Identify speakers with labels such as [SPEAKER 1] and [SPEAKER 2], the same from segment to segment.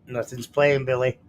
[SPEAKER 1] Nothing's playing, Billy.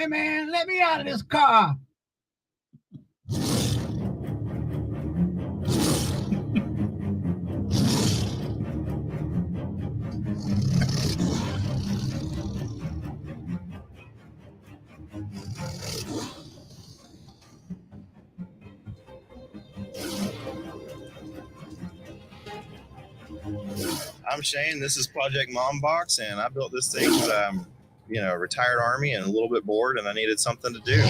[SPEAKER 1] Hey, man, let me out of this car.
[SPEAKER 2] I'm Shane. This is Project Mombox, and I built this thing because I'm, retired Army and a little bit bored, and I needed something to do.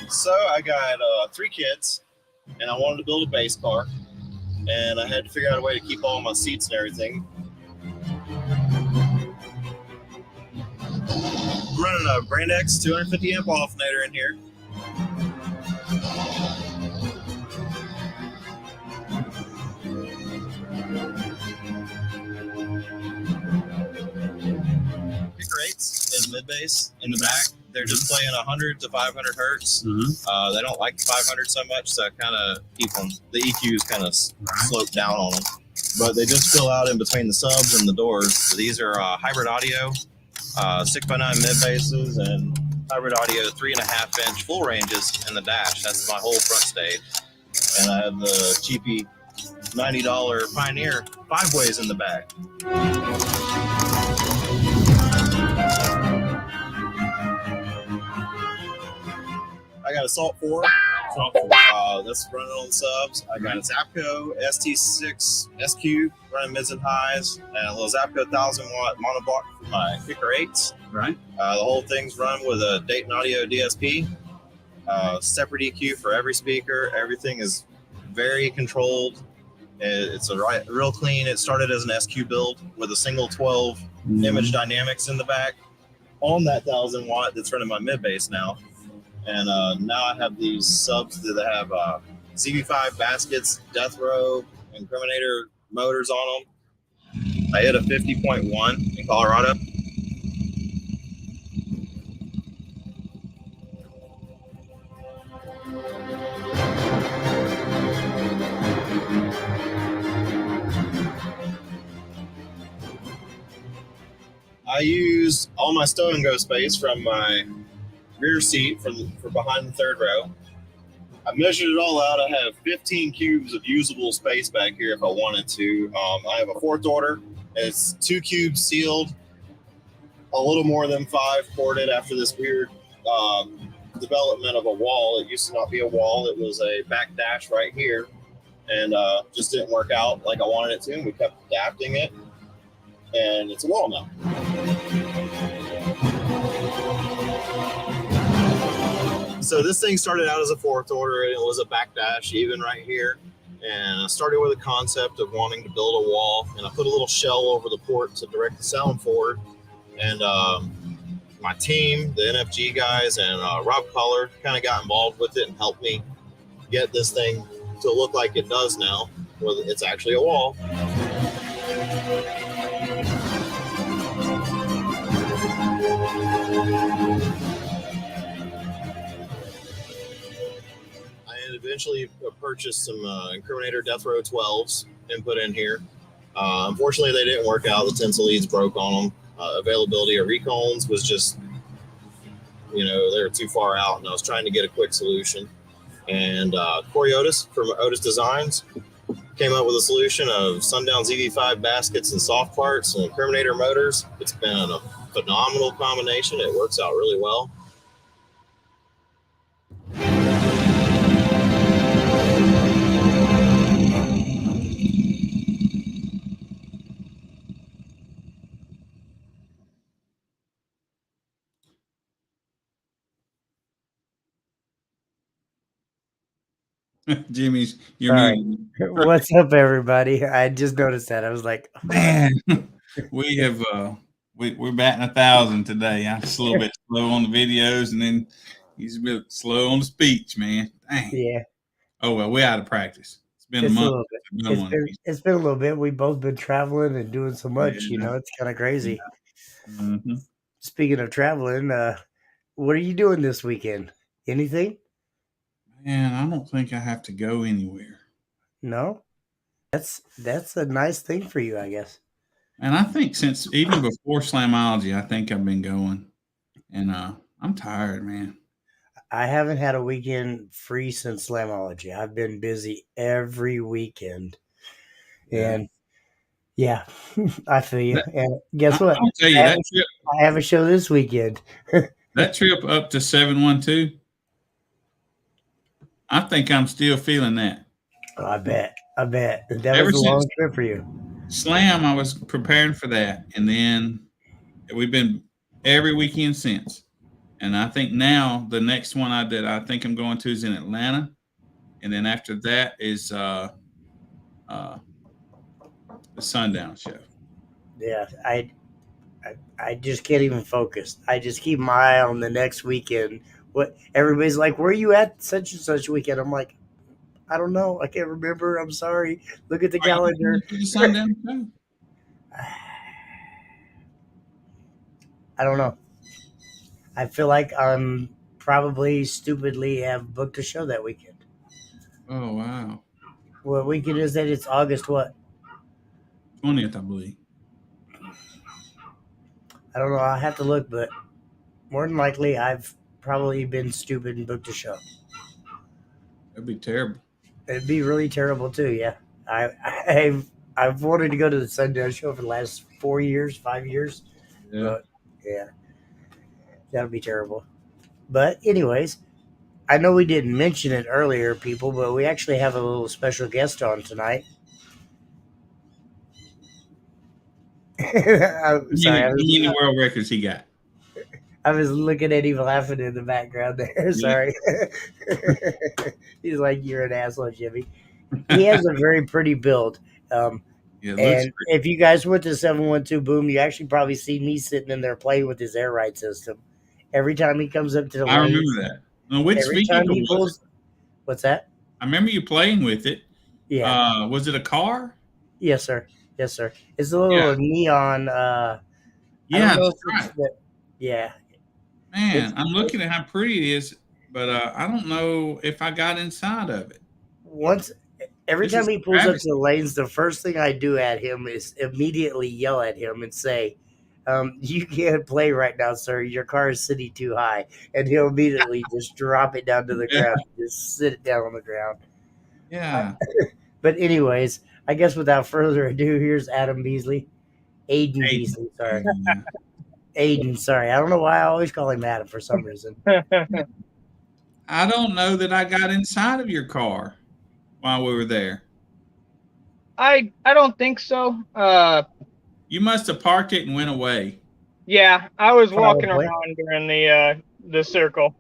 [SPEAKER 2] So I got 3 kids, and I wanted to build a base car, and I had to figure out a way to keep all my seats and everything. I'm running a Brand X 250 amp alternator in here. Speaker 8s is mid bass in the back. They're just playing 100 to 500 hertz. Mm-hmm. They don't like the 500 so much, so I kind of keep them. The EQs kind of slope down on them, but they just fill out in between the subs and the doors. So these are hybrid audio, 6x9 mid basses, and hybrid audio 3.5-inch full ranges in the dash. That's my whole front stage, and I have the cheapy $90 Pioneer 5-ways in the back. I got a Salt 4. That's running on subs. I got a Zapco ST6 SQ running mids and highs, and a little Zapco 1000-watt monoblock for my Kicker 8s.
[SPEAKER 1] Right.
[SPEAKER 2] The whole thing's run with a Dayton Audio DSP. Separate EQ for every speaker. Everything is very controlled. It's real clean. It started as an SQ build with a single 12 image dynamics in the back on that 1000-watt that's running my mid bass now. And now I have these subs that have ZV5 baskets, Death Row, Incriminator motors on them. I hit a 50.1 in Colorado. I use all my stow and go space from my rear seat for behind the third row. I measured it all out. I have 15 cubes of usable space back here if I wanted to. I have a 4th order. It's 2 cubes sealed, a little more than 5 ported after this weird development of a wall. It used to not be a wall. It was a back dash right here, and just didn't work out like I wanted it to. And we kept adapting it, and it's a wall now. So this thing started out as a 4th order, and it was a backdash even right here. And I started with a concept of wanting to build a wall, and I put a little shell over the port to direct the sound forward. And my team, the NFG guys, and Rob Collard kind of got involved with it and helped me get this thing to look like it does now, where it's actually a wall. Eventually purchased some Incriminator Death Row 12s and put in here. Unfortunately, they didn't work out. The tinsel leads broke on them. Availability of recones was just, they were too far out, and I was trying to get a quick solution. And Corey Otis from Otis Designs came up with a solution of Sundown ZV5 baskets and soft parts and Incriminator motors. It's been a phenomenal combination. It works out really well.
[SPEAKER 1] Jimmy's, you're
[SPEAKER 3] muted. What's up, everybody? I just noticed that. I was like,
[SPEAKER 1] man, we have we're batting 1,000 today. I'm just a little bit slow on the videos, and then he's a bit slow on the speech, man. Dang.
[SPEAKER 3] Yeah.
[SPEAKER 1] Oh well, we're out of practice. It's been a month.
[SPEAKER 3] It's been a little bit. We've both been traveling and doing so much. It's kind of crazy.
[SPEAKER 1] Yeah. Mm-hmm.
[SPEAKER 3] Speaking of traveling, what are you doing this weekend? Anything?
[SPEAKER 1] And I don't think I have to go anywhere.
[SPEAKER 3] No, that's a nice thing for you, I guess.
[SPEAKER 1] And I think since even before Slamology, I think I've been going. And I'm tired, man.
[SPEAKER 3] I haven't had a weekend free since Slamology. I've been busy every weekend. And yeah, I feel you. And guess what?
[SPEAKER 1] I'll tell you
[SPEAKER 3] I have a show this weekend.
[SPEAKER 1] that trip up to 712, I think I'm still feeling that.
[SPEAKER 3] Oh, I bet. That
[SPEAKER 1] Ever
[SPEAKER 3] was a long
[SPEAKER 1] since
[SPEAKER 3] trip for you.
[SPEAKER 1] Slam, I was preparing for that. And then we've been every weekend since. And I think now the next one I think I'm going to is in Atlanta. And then after that is the Sundown show.
[SPEAKER 3] Yeah, I just can't even focus. I just keep my eye on the next weekend. What everybody's like, where are you at such and such weekend? I'm like, I don't know. I can't remember. I'm sorry. Look at the calendar.
[SPEAKER 1] The Sundown show?
[SPEAKER 3] I don't know. I feel like I'm probably stupidly have booked a show that weekend.
[SPEAKER 1] Oh, wow.
[SPEAKER 3] What weekend is that? It's August what?
[SPEAKER 1] 20th, I believe.
[SPEAKER 3] I don't know. I'll have to look, but more than likely, I've probably been stupid and booked a show.
[SPEAKER 1] That'd be terrible.
[SPEAKER 3] It'd be really terrible too. Yeah, I've wanted to go to the Sundown show for the last 4 years, 5 years.
[SPEAKER 1] Yeah.
[SPEAKER 3] But yeah, that would be terrible. But anyways, I know we didn't mention it earlier, people, but we actually have a little special guest on tonight. I'm sorry.
[SPEAKER 1] How many world records he got?
[SPEAKER 3] I was looking at him laughing in the background there. Sorry. He's like, you're an asshole, Jimmy. He has a very pretty build. And if you guys went to 712 Boom, you actually probably see me sitting in there playing with his air ride system. Every time he comes up to the
[SPEAKER 1] I remember that. Now, which vehicle was it?
[SPEAKER 3] What's that?
[SPEAKER 1] I remember you playing with it.
[SPEAKER 3] Yeah.
[SPEAKER 1] Was it a car?
[SPEAKER 3] Yes, sir. Yes, sir. It's a little neon.
[SPEAKER 1] Yeah, that's right.
[SPEAKER 3] Yeah.
[SPEAKER 1] Man, I'm looking at how pretty it is, but I don't know if I got inside of it.
[SPEAKER 3] Every time he pulls up to the lanes, the first thing I do at him is immediately yell at him and say, you can't play right now, sir. Your car is sitting too high. And he'll immediately just drop it down to the ground. Just sit it down on the ground.
[SPEAKER 1] Yeah.
[SPEAKER 3] But anyways, I guess without further ado, here's Adam Beasley. Aiden Beasley, sorry. Aiden, sorry. I don't know why I always call him Adam for some reason.
[SPEAKER 1] I don't know that I got inside of your car while we were there.
[SPEAKER 4] I don't think so.
[SPEAKER 1] You must have parked it and went away.
[SPEAKER 4] Yeah, I was walking around during the circle.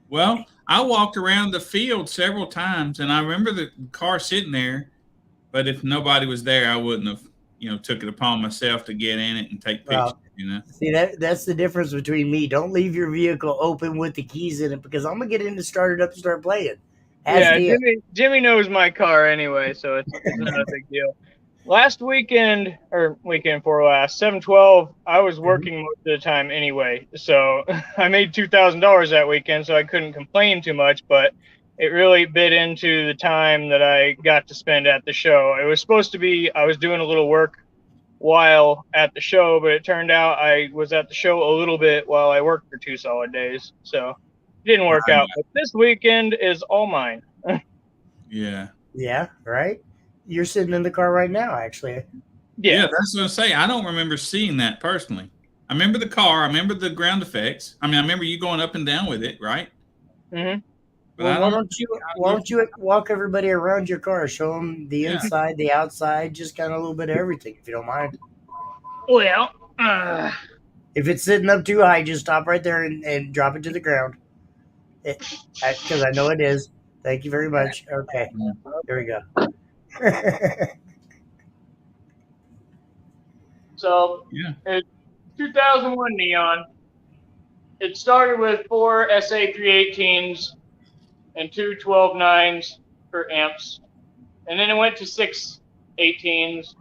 [SPEAKER 1] Well, I walked around the field several times, and I remember the car sitting there. But if nobody was there, I wouldn't have, took it upon myself to get in it and take pictures.
[SPEAKER 3] See, that's the difference between me. Don't leave your vehicle open with the keys in it because I'm gonna get in to start it up and start playing.
[SPEAKER 4] Jimmy knows my car anyway, so it's not a big deal. Last weekend, or weekend before last, 7/12, I was working most of the time anyway. So I made $2,000 that weekend, so I couldn't complain too much, but it really bit into the time that I got to spend at the show. It was supposed to be, I was doing a little work while at the show, but it turned out I was at the show a little bit while I worked for 2 solid days. So it didn't work out. But this weekend is all mine.
[SPEAKER 1] Yeah.
[SPEAKER 3] Yeah, right? You're sitting in the car right now, actually.
[SPEAKER 1] Yeah, that's what I say. I don't remember seeing that personally. I remember the car. I remember the ground effects. I remember you going up and down with it, right?
[SPEAKER 4] Mm-hmm.
[SPEAKER 3] Well, why don't you walk everybody around your car? Show them the inside, the outside, just kind of a little bit of everything, if you don't mind.
[SPEAKER 4] Well,
[SPEAKER 3] if it's sitting up too high, just stop right there and drop it to the ground. Because I know it is. Thank you very much. Okay, here we go.
[SPEAKER 4] So, it's 2001 Neon. It started with 4 SA318s and 2 12.9s for amps. And then it went to 6 18s.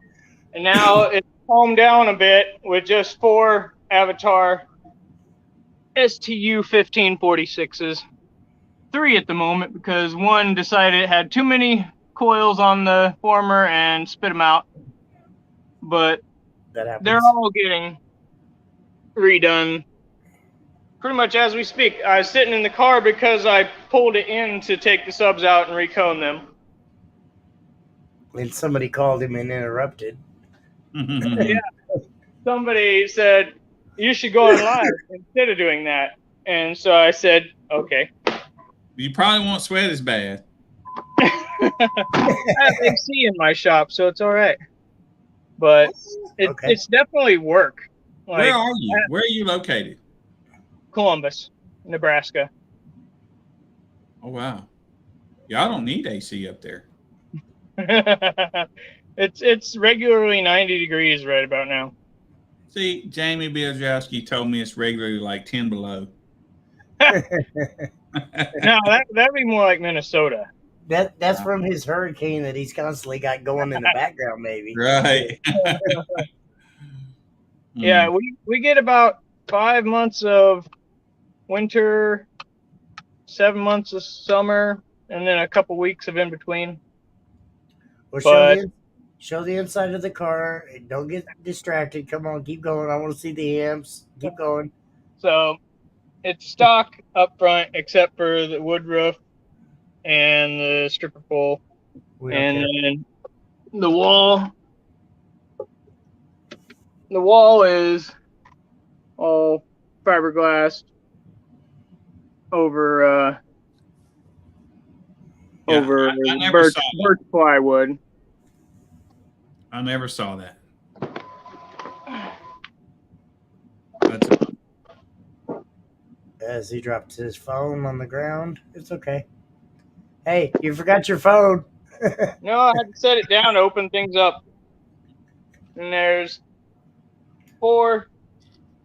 [SPEAKER 4] And now it's calmed down a bit with just 4 Avatar STU 1546s. 3 at the moment because one decided it had too many coils on the former and spit them out. But
[SPEAKER 3] That happens.
[SPEAKER 4] they're all getting redone pretty much as we speak. I was sitting in the car because I pulled it in to take the subs out and recone them.
[SPEAKER 3] And somebody called him and interrupted.
[SPEAKER 4] Yeah. Somebody said, you should go on live instead of doing that. And so I said, okay.
[SPEAKER 1] You probably won't sweat as bad.
[SPEAKER 4] I have AC in my shop, so it's all right. But
[SPEAKER 3] Okay.
[SPEAKER 4] it's definitely work. Like,
[SPEAKER 1] Where are you? Where are you located?
[SPEAKER 4] Columbus, Nebraska.
[SPEAKER 1] Oh, wow. Y'all don't need AC up there.
[SPEAKER 4] It's regularly 90 degrees right about now.
[SPEAKER 1] See, Jamie Bielzowski told me it's regularly like 10 below.
[SPEAKER 4] No, that'd be more like Minnesota.
[SPEAKER 3] That's from his hurricane that he's constantly got going in the background, maybe.
[SPEAKER 1] Right.
[SPEAKER 4] Yeah, we get about 5 months of winter, 7 months of summer, and then a couple weeks of in between.
[SPEAKER 3] Well,
[SPEAKER 4] But-
[SPEAKER 3] show the inside of the car. Don't get distracted. Come on, keep going. I want to see the amps. Keep going.
[SPEAKER 4] So it's stock up front, except for the wood roof and the stripper pole,
[SPEAKER 3] We don't
[SPEAKER 4] and
[SPEAKER 3] care.
[SPEAKER 4] then the wall. The wall is all fiberglass over
[SPEAKER 1] Yeah,
[SPEAKER 4] over
[SPEAKER 1] I never
[SPEAKER 4] birch,
[SPEAKER 1] saw that.
[SPEAKER 4] birch plywood.
[SPEAKER 1] I never saw that. That's
[SPEAKER 3] As he dropped his phone on the ground. It's okay. Hey, you forgot your phone.
[SPEAKER 4] No, I had to set it down to open things up. And there's 4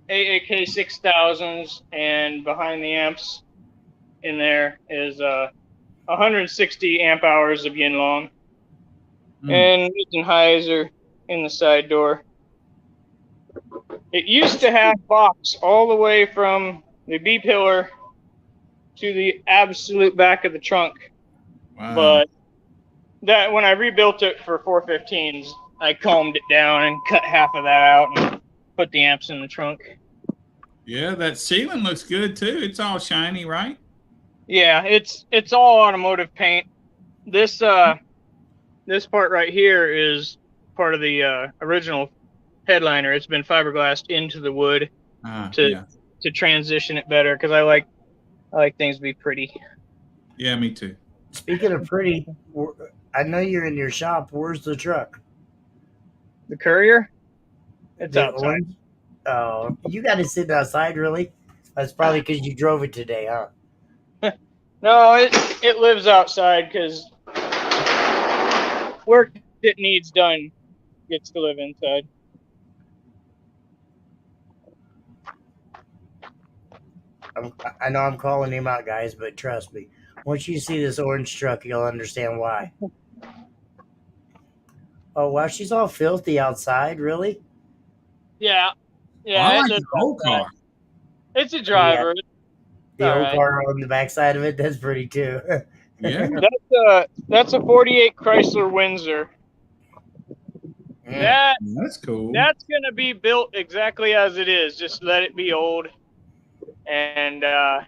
[SPEAKER 4] AAK 6000s, and behind the amps in there is 160 amp hours of Yinlong. And mids and highs are in the side door. It used to have box all the way from the B pillar to the absolute back of the trunk.
[SPEAKER 1] wow.
[SPEAKER 4] But that when I rebuilt it for 415s, I combed it down and cut half of that out and put the amps in the trunk.
[SPEAKER 1] Yeah, that ceiling looks good too. It's all shiny, right?
[SPEAKER 4] Yeah, it's all automotive paint. This part right here is part of the original headliner. It's been fiberglassed into the wood
[SPEAKER 1] Yeah.
[SPEAKER 4] to transition it better because I like things to be pretty.
[SPEAKER 1] Yeah, me too.
[SPEAKER 3] Speaking of pretty, I know you're in your shop. Where's the truck?
[SPEAKER 4] The Courier, it's
[SPEAKER 3] The
[SPEAKER 4] outside.
[SPEAKER 3] orange? Oh, you got it sitting outside, really? That's probably because you drove it today, huh?
[SPEAKER 4] No, it lives outside because work that needs done gets to live inside.
[SPEAKER 3] I know I'm calling him out, guys, but trust me. Once you see this orange truck, you'll understand why. Oh, wow, she's all filthy outside, really?
[SPEAKER 4] Yeah,
[SPEAKER 1] I like
[SPEAKER 4] it's
[SPEAKER 1] the whole car.
[SPEAKER 4] It's a driver.
[SPEAKER 3] The
[SPEAKER 4] All
[SPEAKER 3] old
[SPEAKER 4] right.
[SPEAKER 3] car on the backside of it, that's pretty too.
[SPEAKER 1] Yeah.
[SPEAKER 4] That's a 48 Chrysler Windsor. That
[SPEAKER 1] That's cool.
[SPEAKER 4] that's gonna be built exactly as it is. Just let it be old, and
[SPEAKER 3] I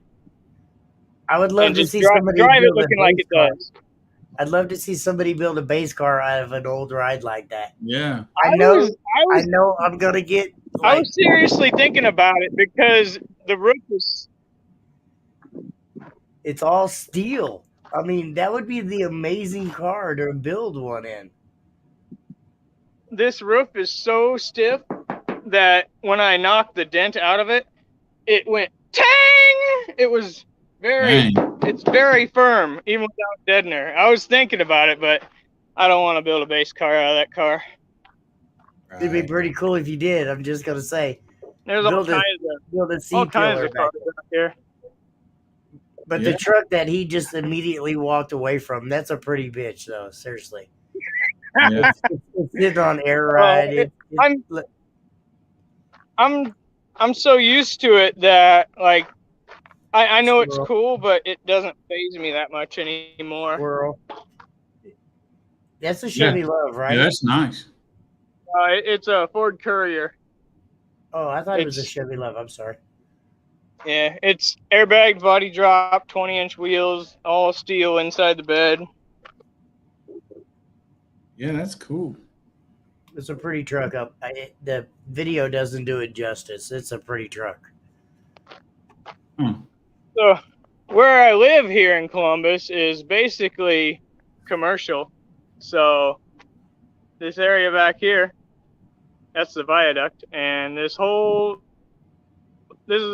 [SPEAKER 3] would love to
[SPEAKER 4] just
[SPEAKER 3] see
[SPEAKER 4] drive
[SPEAKER 3] somebody
[SPEAKER 4] it
[SPEAKER 3] build a
[SPEAKER 4] looking like
[SPEAKER 3] base
[SPEAKER 4] it
[SPEAKER 3] car.
[SPEAKER 4] does.
[SPEAKER 3] I'd love to see somebody build a base car out of an old ride like that.
[SPEAKER 1] Yeah.
[SPEAKER 3] I know I'm gonna get
[SPEAKER 4] I
[SPEAKER 3] like,
[SPEAKER 4] was seriously thinking about it because the roof is.
[SPEAKER 3] it's all steel. I mean, that would be the amazing car to build one in.
[SPEAKER 4] This roof is so stiff that when I knocked the dent out of it, it went tang. It was very.
[SPEAKER 1] Dang.
[SPEAKER 4] It's very firm, even without deadener. I was thinking about it, but I don't want to build a base car out of that car.
[SPEAKER 3] It'd be pretty cool if you did. I'm just gonna say,
[SPEAKER 4] There's all
[SPEAKER 3] Build
[SPEAKER 4] kinds
[SPEAKER 3] build a
[SPEAKER 4] of
[SPEAKER 3] C pillar
[SPEAKER 4] of
[SPEAKER 3] back.
[SPEAKER 4] cars out here.
[SPEAKER 3] But
[SPEAKER 1] Yeah.
[SPEAKER 3] the truck that he just immediately walked away from, that's a pretty bitch, though. Seriously,
[SPEAKER 1] Yeah.
[SPEAKER 3] it's sitting on air ride.
[SPEAKER 4] I'm so used to it that like I know it's
[SPEAKER 3] Squirrel.
[SPEAKER 4] cool, but it doesn't faze me that much anymore.
[SPEAKER 3] Squirrel. That's a Chevy Love, right?
[SPEAKER 1] Yeah, that's nice.
[SPEAKER 4] It's a Ford Courier.
[SPEAKER 3] Oh, I thought it was a
[SPEAKER 4] It's-
[SPEAKER 3] Chevy Love. I'm sorry.
[SPEAKER 4] Yeah, it's airbag, body drop, 20-inch wheels, all steel inside the bed.
[SPEAKER 1] Yeah, that's cool.
[SPEAKER 3] It's a pretty truck. The video doesn't do it justice. It's a pretty truck.
[SPEAKER 4] So where I live here in Columbus is basically commercial. So this area back here, that's the viaduct, and this is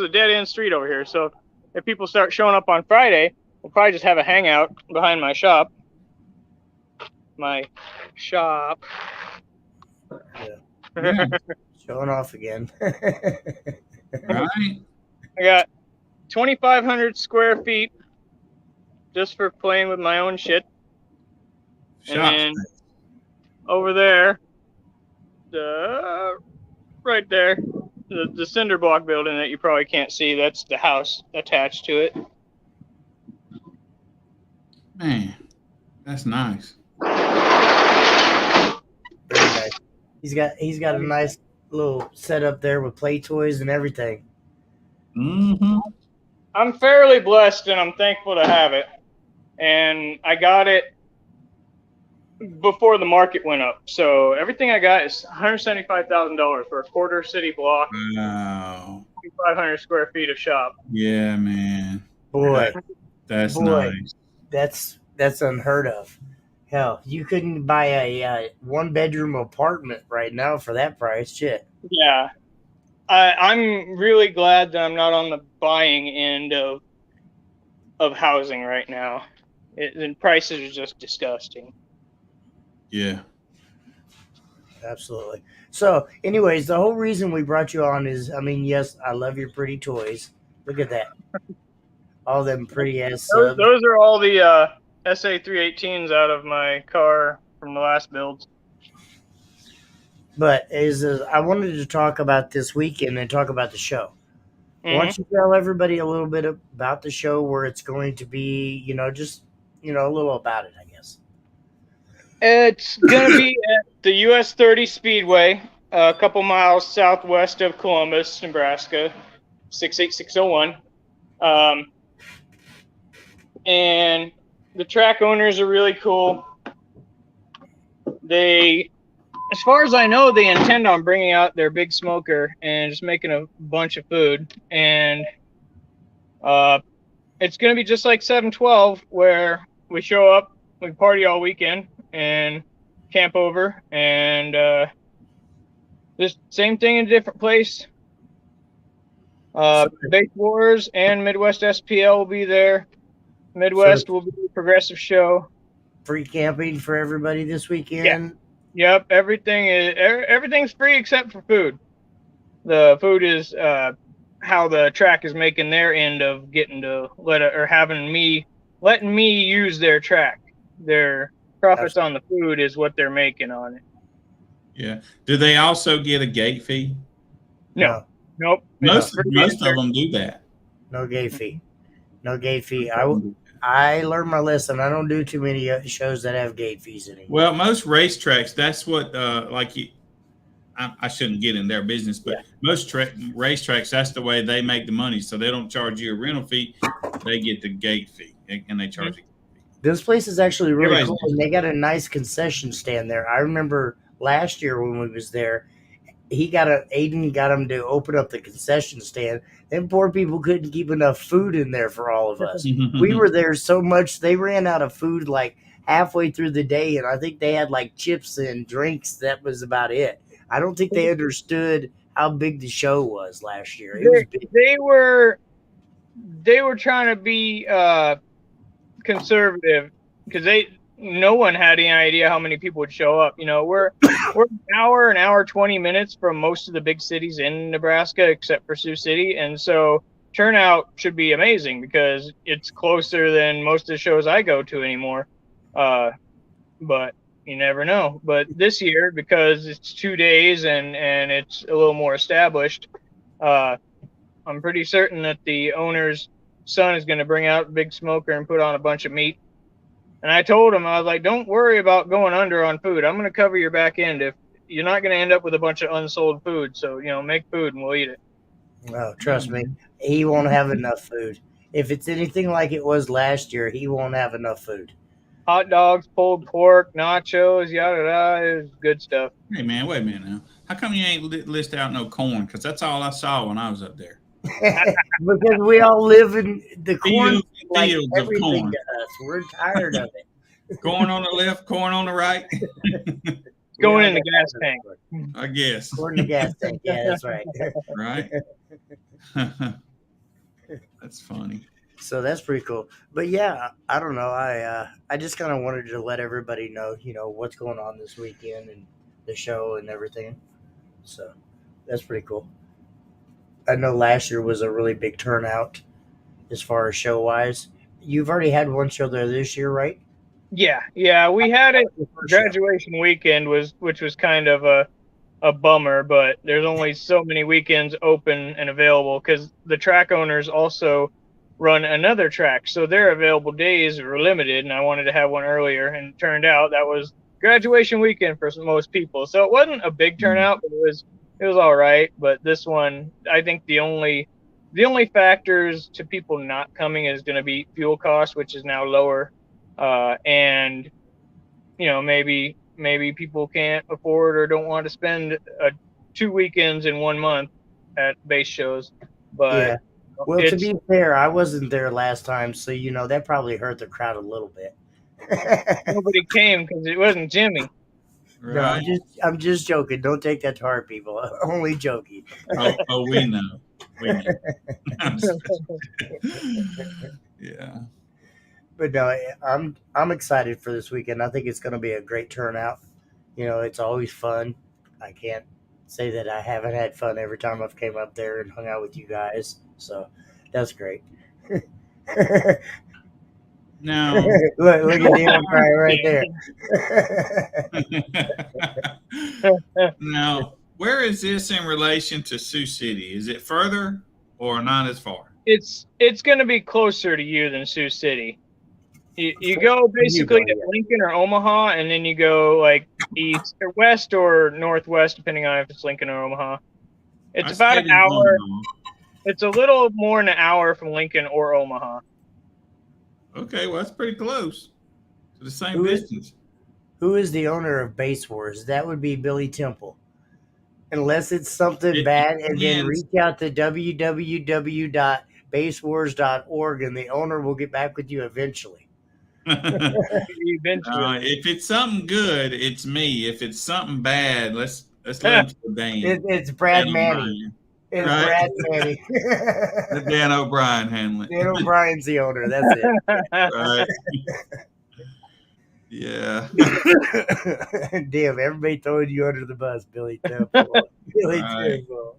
[SPEAKER 4] a dead-end street over here. So if people start showing up on Friday, we'll probably just have a hangout behind my shop. My shop.
[SPEAKER 1] Yeah,
[SPEAKER 3] Showing off again.
[SPEAKER 1] right.
[SPEAKER 4] I got 2,500 square feet just for playing with my own shit.
[SPEAKER 1] Shop
[SPEAKER 4] And then over there, right there, the cinder block building that you probably can't see, that's the house attached to it.
[SPEAKER 1] Man, that's nice.
[SPEAKER 3] Very nice. He's got a nice little setup there with play toys and everything.
[SPEAKER 1] Mm-hmm.
[SPEAKER 4] I'm fairly blessed and I'm thankful to have it. And I got it before the market went up. So everything I got is $175,000 for a quarter city block,
[SPEAKER 1] Wow.
[SPEAKER 4] 2,500 square feet of shop.
[SPEAKER 1] Yeah, man.
[SPEAKER 3] Boy,
[SPEAKER 1] That's
[SPEAKER 3] Boy.
[SPEAKER 1] nice.
[SPEAKER 3] that's unheard of. Hell, you couldn't buy a one-bedroom apartment right now for that price. Shit.
[SPEAKER 4] Yeah. I'm really glad that I'm not on the buying end of housing right now. The prices are just disgusting.
[SPEAKER 1] Yeah.
[SPEAKER 3] Absolutely. So, anyways, the whole reason we brought you on is, yes, I love your pretty toys. Look at that. All them pretty ass subs.
[SPEAKER 4] Those are all the SA318s out of my car from the last build.
[SPEAKER 3] But I wanted to talk about this weekend and talk about the show.
[SPEAKER 4] Mhm.
[SPEAKER 3] Why don't you tell everybody a little bit about the show, where it's going to be, just, a little about it, I guess.
[SPEAKER 4] It's going to be at the US 30 Speedway, a couple miles southwest of Columbus, Nebraska, 68601. And the track owners are really cool. As far as I know, they intend on bringing out their big smoker and just making a bunch of food. And it's going to be just like 712, where we show up, we party all weekend, and camp over. And just same thing in a different place. Base Wars and Midwest SPL will be there. Midwest will be a progressive show.
[SPEAKER 3] Free camping for everybody this weekend.
[SPEAKER 4] Yep, everything's free except for food. The food is how the track is making their end of getting to letting me use their track. Their profits on the food is what they're making on it.
[SPEAKER 1] Yeah. Do they also get a gate fee?
[SPEAKER 4] No. Nope.
[SPEAKER 1] Most of them do that.
[SPEAKER 3] No gate fee. No gate fee. I learned my lesson. I don't do too many shows that have gate fees anymore.
[SPEAKER 1] Well, most racetracks, that's what I shouldn't get in their business, but most racetracks, that's the way they make the money. So they don't charge you a rental fee; they get the gate fee, and they charge you.
[SPEAKER 3] This place is actually really
[SPEAKER 1] Everybody's
[SPEAKER 3] cool, and they got a nice concession stand there. I remember last year when we was there, Aiden got him to open up the concession stand. Them poor people couldn't keep enough food in there for all of us. We were there so much, they ran out of food like halfway through the day, and I think they had like chips and drinks. That was about it. I don't think they understood how big the show was last year. It was big.
[SPEAKER 4] They were trying to be conservative because no one had any idea how many people would show up. We're an hour 20 minutes from most of the big cities in Nebraska, except for Sioux City. And so turnout should be amazing because it's closer than most of the shows I go to anymore. But you never know. But this year, because it's 2 days and it's a little more established, I'm pretty certain that the owners son is going to bring out a big smoker and put on a bunch of meat. And I told him, I was like, don't worry about going under on food. I'm going to cover your back end. If you're not going to end up with a bunch of unsold food, so make food and we'll eat it.
[SPEAKER 3] Oh, trust me, he won't have enough food. If it's anything like it was last year, he won't have enough food.
[SPEAKER 4] Hot dogs, pulled pork, nachos, yada yada. It was good stuff.
[SPEAKER 1] Hey man, wait a minute now. How come you ain't list out no corn? Because that's all I saw when I was up there.
[SPEAKER 3] Because we all live in the corn,
[SPEAKER 1] Fields and
[SPEAKER 3] like
[SPEAKER 1] fields of
[SPEAKER 3] everything
[SPEAKER 1] corn.
[SPEAKER 3] to us. We're tired of it.
[SPEAKER 1] Corn on the left, corn on the right.
[SPEAKER 4] Going in the gas tank.
[SPEAKER 1] I guess.
[SPEAKER 3] Corn in the gas tank. Yeah, that's right.
[SPEAKER 1] Right. That's funny.
[SPEAKER 3] So that's pretty cool. But yeah, I don't know. I just kind of wanted to let everybody know, what's going on this weekend and the show and everything. So that's pretty cool. I know last year was a really big turnout as far as show wise. You've already had one show there this year, right?
[SPEAKER 4] Yeah. We had it graduation weekend which was kind of a bummer, but there's only so many weekends open and available because the track owners also run another track, so their available days were limited, and I wanted to have one earlier, and it turned out that was graduation weekend for most people. So it wasn't a big turnout, but it was all right. But this one, I think the only factors to people not coming is going to be fuel cost, which is now lower, and maybe people can't afford or don't want to spend 2 weekends in 1 month at base shows. But
[SPEAKER 3] yeah. Well, to be fair, I wasn't there last time, so that probably hurt the crowd a little bit.
[SPEAKER 4] Nobody came because it wasn't Jimmy.
[SPEAKER 1] Right.
[SPEAKER 3] No, I'm just joking. Don't take that to heart, people. Only joking.
[SPEAKER 1] Oh, we know. We know. Yeah.
[SPEAKER 3] But no, I'm excited for this weekend. I think it's going to be a great turnout. It's always fun. I can't say that I haven't had fun every time I've came up there and hung out with you guys. So that's great.
[SPEAKER 1] Now,
[SPEAKER 3] look at Dan crying right
[SPEAKER 1] there. Now, where is this in relation to Sioux City? Is it further or not as far?
[SPEAKER 4] It's going to be closer to you than Sioux City. You go basically to Lincoln or Omaha, and then you go like east or west or northwest, depending on if it's Lincoln or Omaha. It's about an hour. It's a little more than an hour from Lincoln or Omaha.
[SPEAKER 1] Okay, well, that's pretty close to the same distance.
[SPEAKER 3] Who is the owner of Base Wars? That would be Billy Temple. Unless it's something bad, and then reach out to www.basewars.org, and the owner will get back with you eventually.
[SPEAKER 1] If it's something good, it's me. If it's something bad, let's let him to Dan.
[SPEAKER 3] It's Brad Manning. It's right? Brad Manning.
[SPEAKER 1] Let Dan O'Brien handle it.
[SPEAKER 3] Dan O'Brien's the owner. That's it.
[SPEAKER 1] Right. Yeah.
[SPEAKER 3] Damn, everybody throwing you under the bus, Billy Temple. Billy Temple.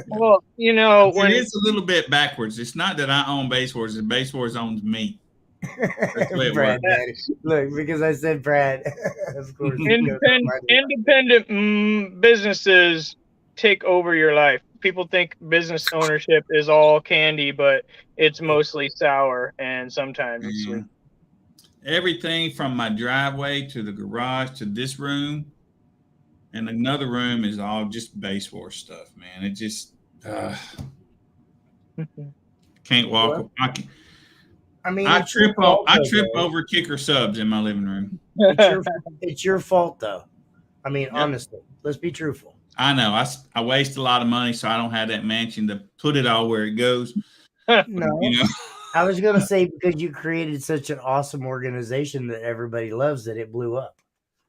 [SPEAKER 4] Well,
[SPEAKER 1] it is a little bit backwards. It's not that I own Base Wars, and Base Wars owns me.
[SPEAKER 3] Brad, look, because I said Brad. Of course,
[SPEAKER 4] independent businesses take over your life. People think business ownership is all candy, but it's mostly sour, and sometimes it's sweet.
[SPEAKER 1] Everything from my driveway to the garage to this room and another room is all just Base War stuff, man. It just can't walk. I trip over kicker subs in my living room.
[SPEAKER 3] It's your fault, though. I mean, honestly, let's be truthful.
[SPEAKER 1] I know. I waste a lot of money, so I don't have that mansion to put it all where it goes.
[SPEAKER 3] No. I was going to say, because you created such an awesome organization that everybody loves, that it blew up.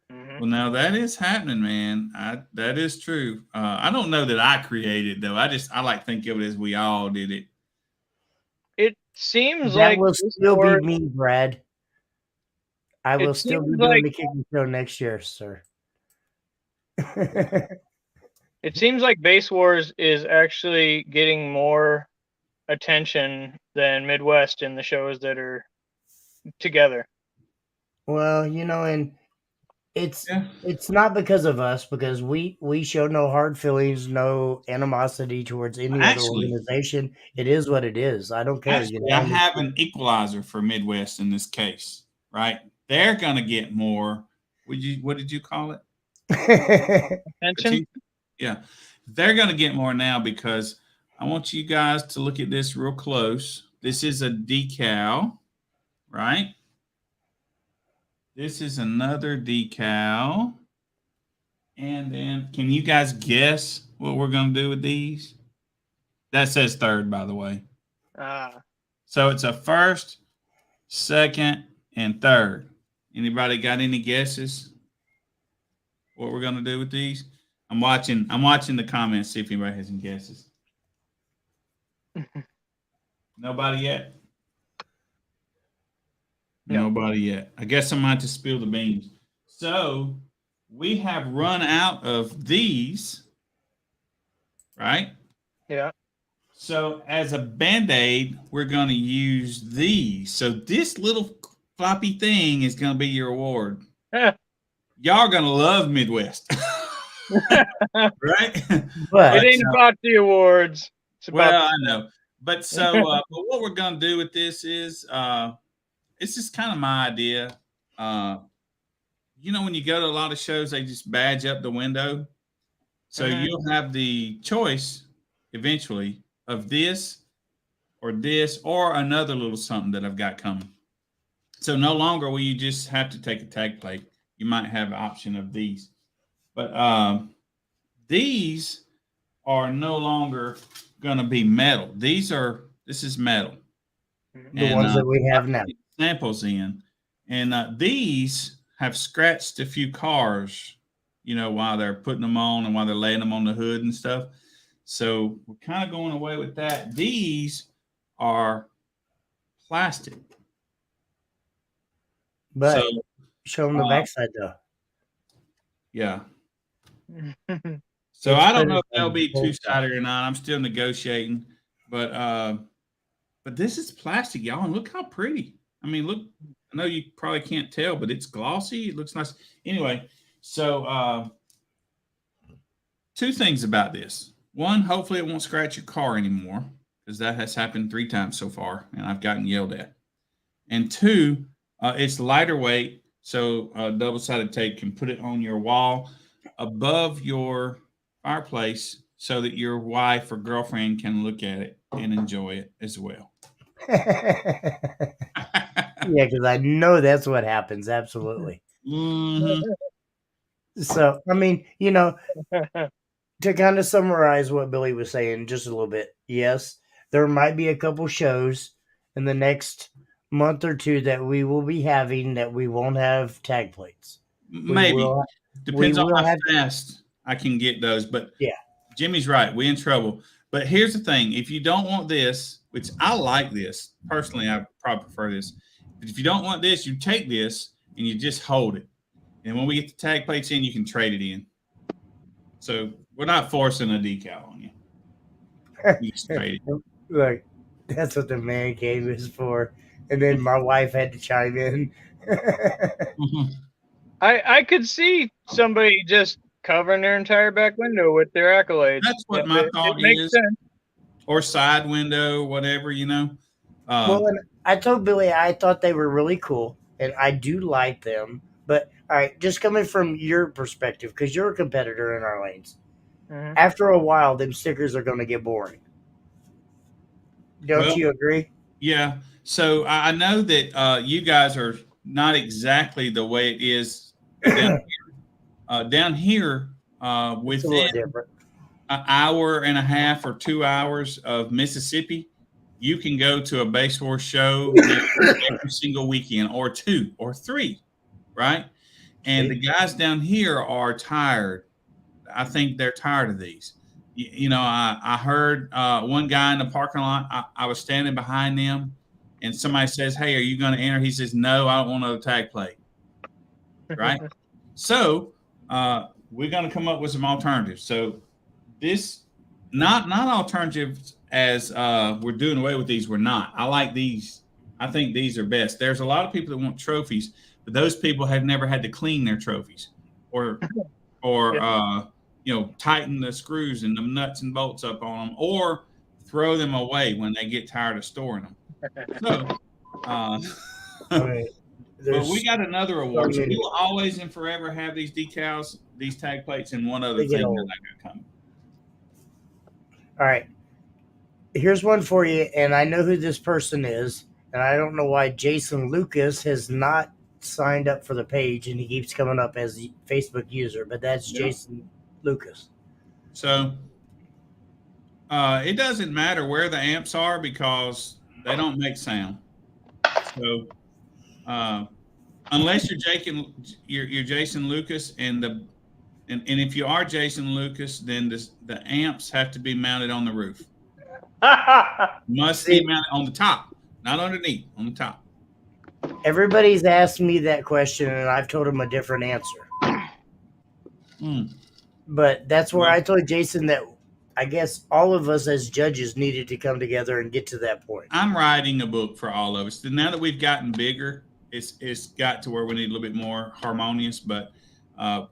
[SPEAKER 1] Well, now that is happening, man. That is true. I don't know that I created, though. I like to think of it as we all did it.
[SPEAKER 4] It seems
[SPEAKER 3] that
[SPEAKER 4] like
[SPEAKER 3] will still be me, Brad. I will still be doing the kicking show next year, sir.
[SPEAKER 4] It seems like Base Wars is actually getting more attention than Midwest in the shows that are together.
[SPEAKER 3] Well, and It's
[SPEAKER 1] Yeah.
[SPEAKER 3] it's not because of us, because we show no hard feelings, no animosity towards any other
[SPEAKER 1] Actually,
[SPEAKER 3] organization. It is what it is. I don't care.
[SPEAKER 1] actually, I have an equalizer for Midwest in this case, right? They're going to get more. What did you call it?
[SPEAKER 4] Attention.
[SPEAKER 1] Yeah, they're going to get more now because I want you guys to look at this real close. This is a decal, right? This is another decal. And then, can you guys guess what we're going to do with these? That says third, by the way. So it's a first, second, and third. Anybody got any guesses? What we're going to do with these? I'm watching the comments, see if anybody has any guesses. Nobody yet?
[SPEAKER 4] No.
[SPEAKER 1] Nobody yet. I guess I'm going to spill the beans. So we have run out of these, right?
[SPEAKER 4] Yeah.
[SPEAKER 1] So as a Band-Aid, we're going to use these. So this little floppy thing is going to be your award. Y'all are going to love Midwest. Right?
[SPEAKER 3] But
[SPEAKER 4] It ain't about the awards. It's about
[SPEAKER 1] Well, I know. But so but what we're going to do with this is it's just kind of my idea. You know, when you go to a lot of shows, they just badge up the window. So you'll have the choice eventually of this or another little something that I've got coming. So no longer will you just have to take a tag plate. You might have an option of these. But these are no longer going to be metal. This is metal.
[SPEAKER 3] the ones that we have now.
[SPEAKER 1] Samples in. And these have scratched a few cars, you know, while they're putting them on and while they're laying them on the hood and stuff. So we're kind of going away with that. These are plastic.
[SPEAKER 3] But
[SPEAKER 1] So,
[SPEAKER 3] show them the backside though.
[SPEAKER 1] yeah. So I don't know if they'll be two-sided or not. I'm still negotiating. But this is plastic, y'all, and look how pretty. I mean, look, I know you probably can't tell, but it's glossy. It looks nice. Anyway, so two things about this. One, hopefully it won't scratch your car anymore, because that has happened 3 times so far, and I've gotten yelled at. And two, it's lighter weight, so double-sided tape can put it on your wall above your fireplace so that your wife or girlfriend can look at it and enjoy it as well.
[SPEAKER 3] Yeah, because I know that's what happens. Absolutely.
[SPEAKER 1] Mhm.
[SPEAKER 3] So, I mean, you know, to kind of summarize what Billy was saying just a little bit, yes, there might be a couple shows in the next month or two that we will be having that we won't have tag plates.
[SPEAKER 1] Maybe. Depends on how fast I can get those. But
[SPEAKER 3] yeah,
[SPEAKER 1] Jimmy's right. We're in trouble. But here's the thing. If you don't want this, which I like this, personally, I probably prefer this. But if you don't want this, you take this and you just hold it. And when we get the tag plates in, you can trade it in. So we're not forcing a decal on you. You just trade it.
[SPEAKER 3] Look, that's what the man cave is for. And then my wife had to chime in.
[SPEAKER 4] I could see somebody just covering their entire back window with their accolades.
[SPEAKER 1] That's what my thought
[SPEAKER 4] it makes
[SPEAKER 1] is.
[SPEAKER 4] sense.
[SPEAKER 1] Or side window, whatever, you know.
[SPEAKER 3] Well, and I told Billy I thought they were really cool, and I do like them. But, all right, just coming from your perspective, because you're a competitor in our lanes, after a while, them stickers are going to get boring. Don't you agree?
[SPEAKER 1] Yeah. So I know that you guys are not exactly the way it is down here. Down here, within an hour and a half or 2 hours of Mississippi, you can go to a Base Horse show every single weekend, or 2 or 3, right? And the guys down here are tired. I think they're tired of these. You know, I heard one guy in the parking lot. I was standing behind them, and somebody says, "Hey, are you going to enter?" He says, "No, I don't want another tag plate." Right? So we're going to come up with some alternatives. So this, not alternatives as we're doing away with these. We're not. I like these. I think these are best. There's a lot of people that want trophies, but those people have never had to clean their trophies or tighten the screws and the nuts and bolts up on them, or throw them away when they get tired of storing them. So, but we got another award. So we will always and forever have these decals, these tag plates, and one other thing that I got coming.
[SPEAKER 3] All right. Here's one for you, and I know who this person is, and I don't know why Jason Lucas has not signed up for the page, and he keeps coming up as a Facebook user, but that's Jason Lucas.
[SPEAKER 1] So it doesn't matter where the amps are because they don't make sound. So unless you're Jason Lucas, and if you are Jason Lucas, then the amps have to be mounted on the roof. Must be mounted on the top, not underneath, on the top.
[SPEAKER 3] Everybody's asked me that question, and I've told them a different answer. But that's where I told Jason that I guess all of us as judges needed to come together and get to that point.
[SPEAKER 1] I'm writing a book for all of us. Now that we've gotten bigger, it's got to where we need a little bit more harmonious. But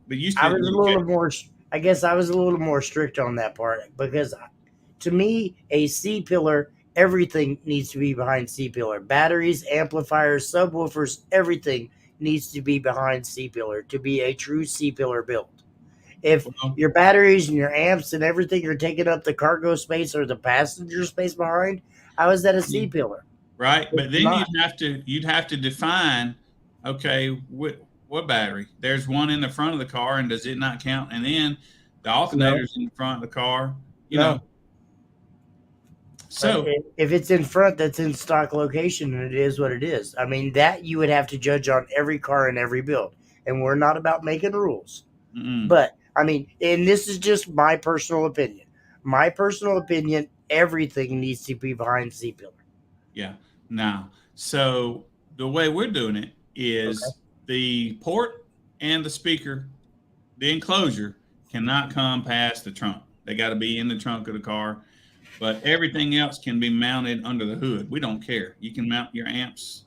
[SPEAKER 1] you still,
[SPEAKER 3] I was a little more. I guess I was a little more strict on that part because, to me, a C-pillar, everything needs to be behind C-pillar. Batteries, amplifiers, subwoofers, everything needs to be behind C-pillar to be a true C-pillar build. If your batteries and your amps and everything are taking up the cargo space or the passenger space behind, how is that a C-pillar?
[SPEAKER 1] Right, but then you'd have to define, okay, what battery? There's one in the front of the car, and does it not count? And then the alternator's in the front of the car, you know. So
[SPEAKER 3] if it's in front, that's in stock location, and it is what it is. I mean, that you would have to judge on every car and every build, and we're not about making rules. But I mean, and this is just my personal opinion. My personal opinion, everything needs to be behind C-pillar.
[SPEAKER 1] Yeah. Now, so the way we're doing it is the port and the speaker, the enclosure cannot come past the trunk. They got to be in the trunk of the car, but everything else can be mounted under the hood. We don't care. You can mount your amps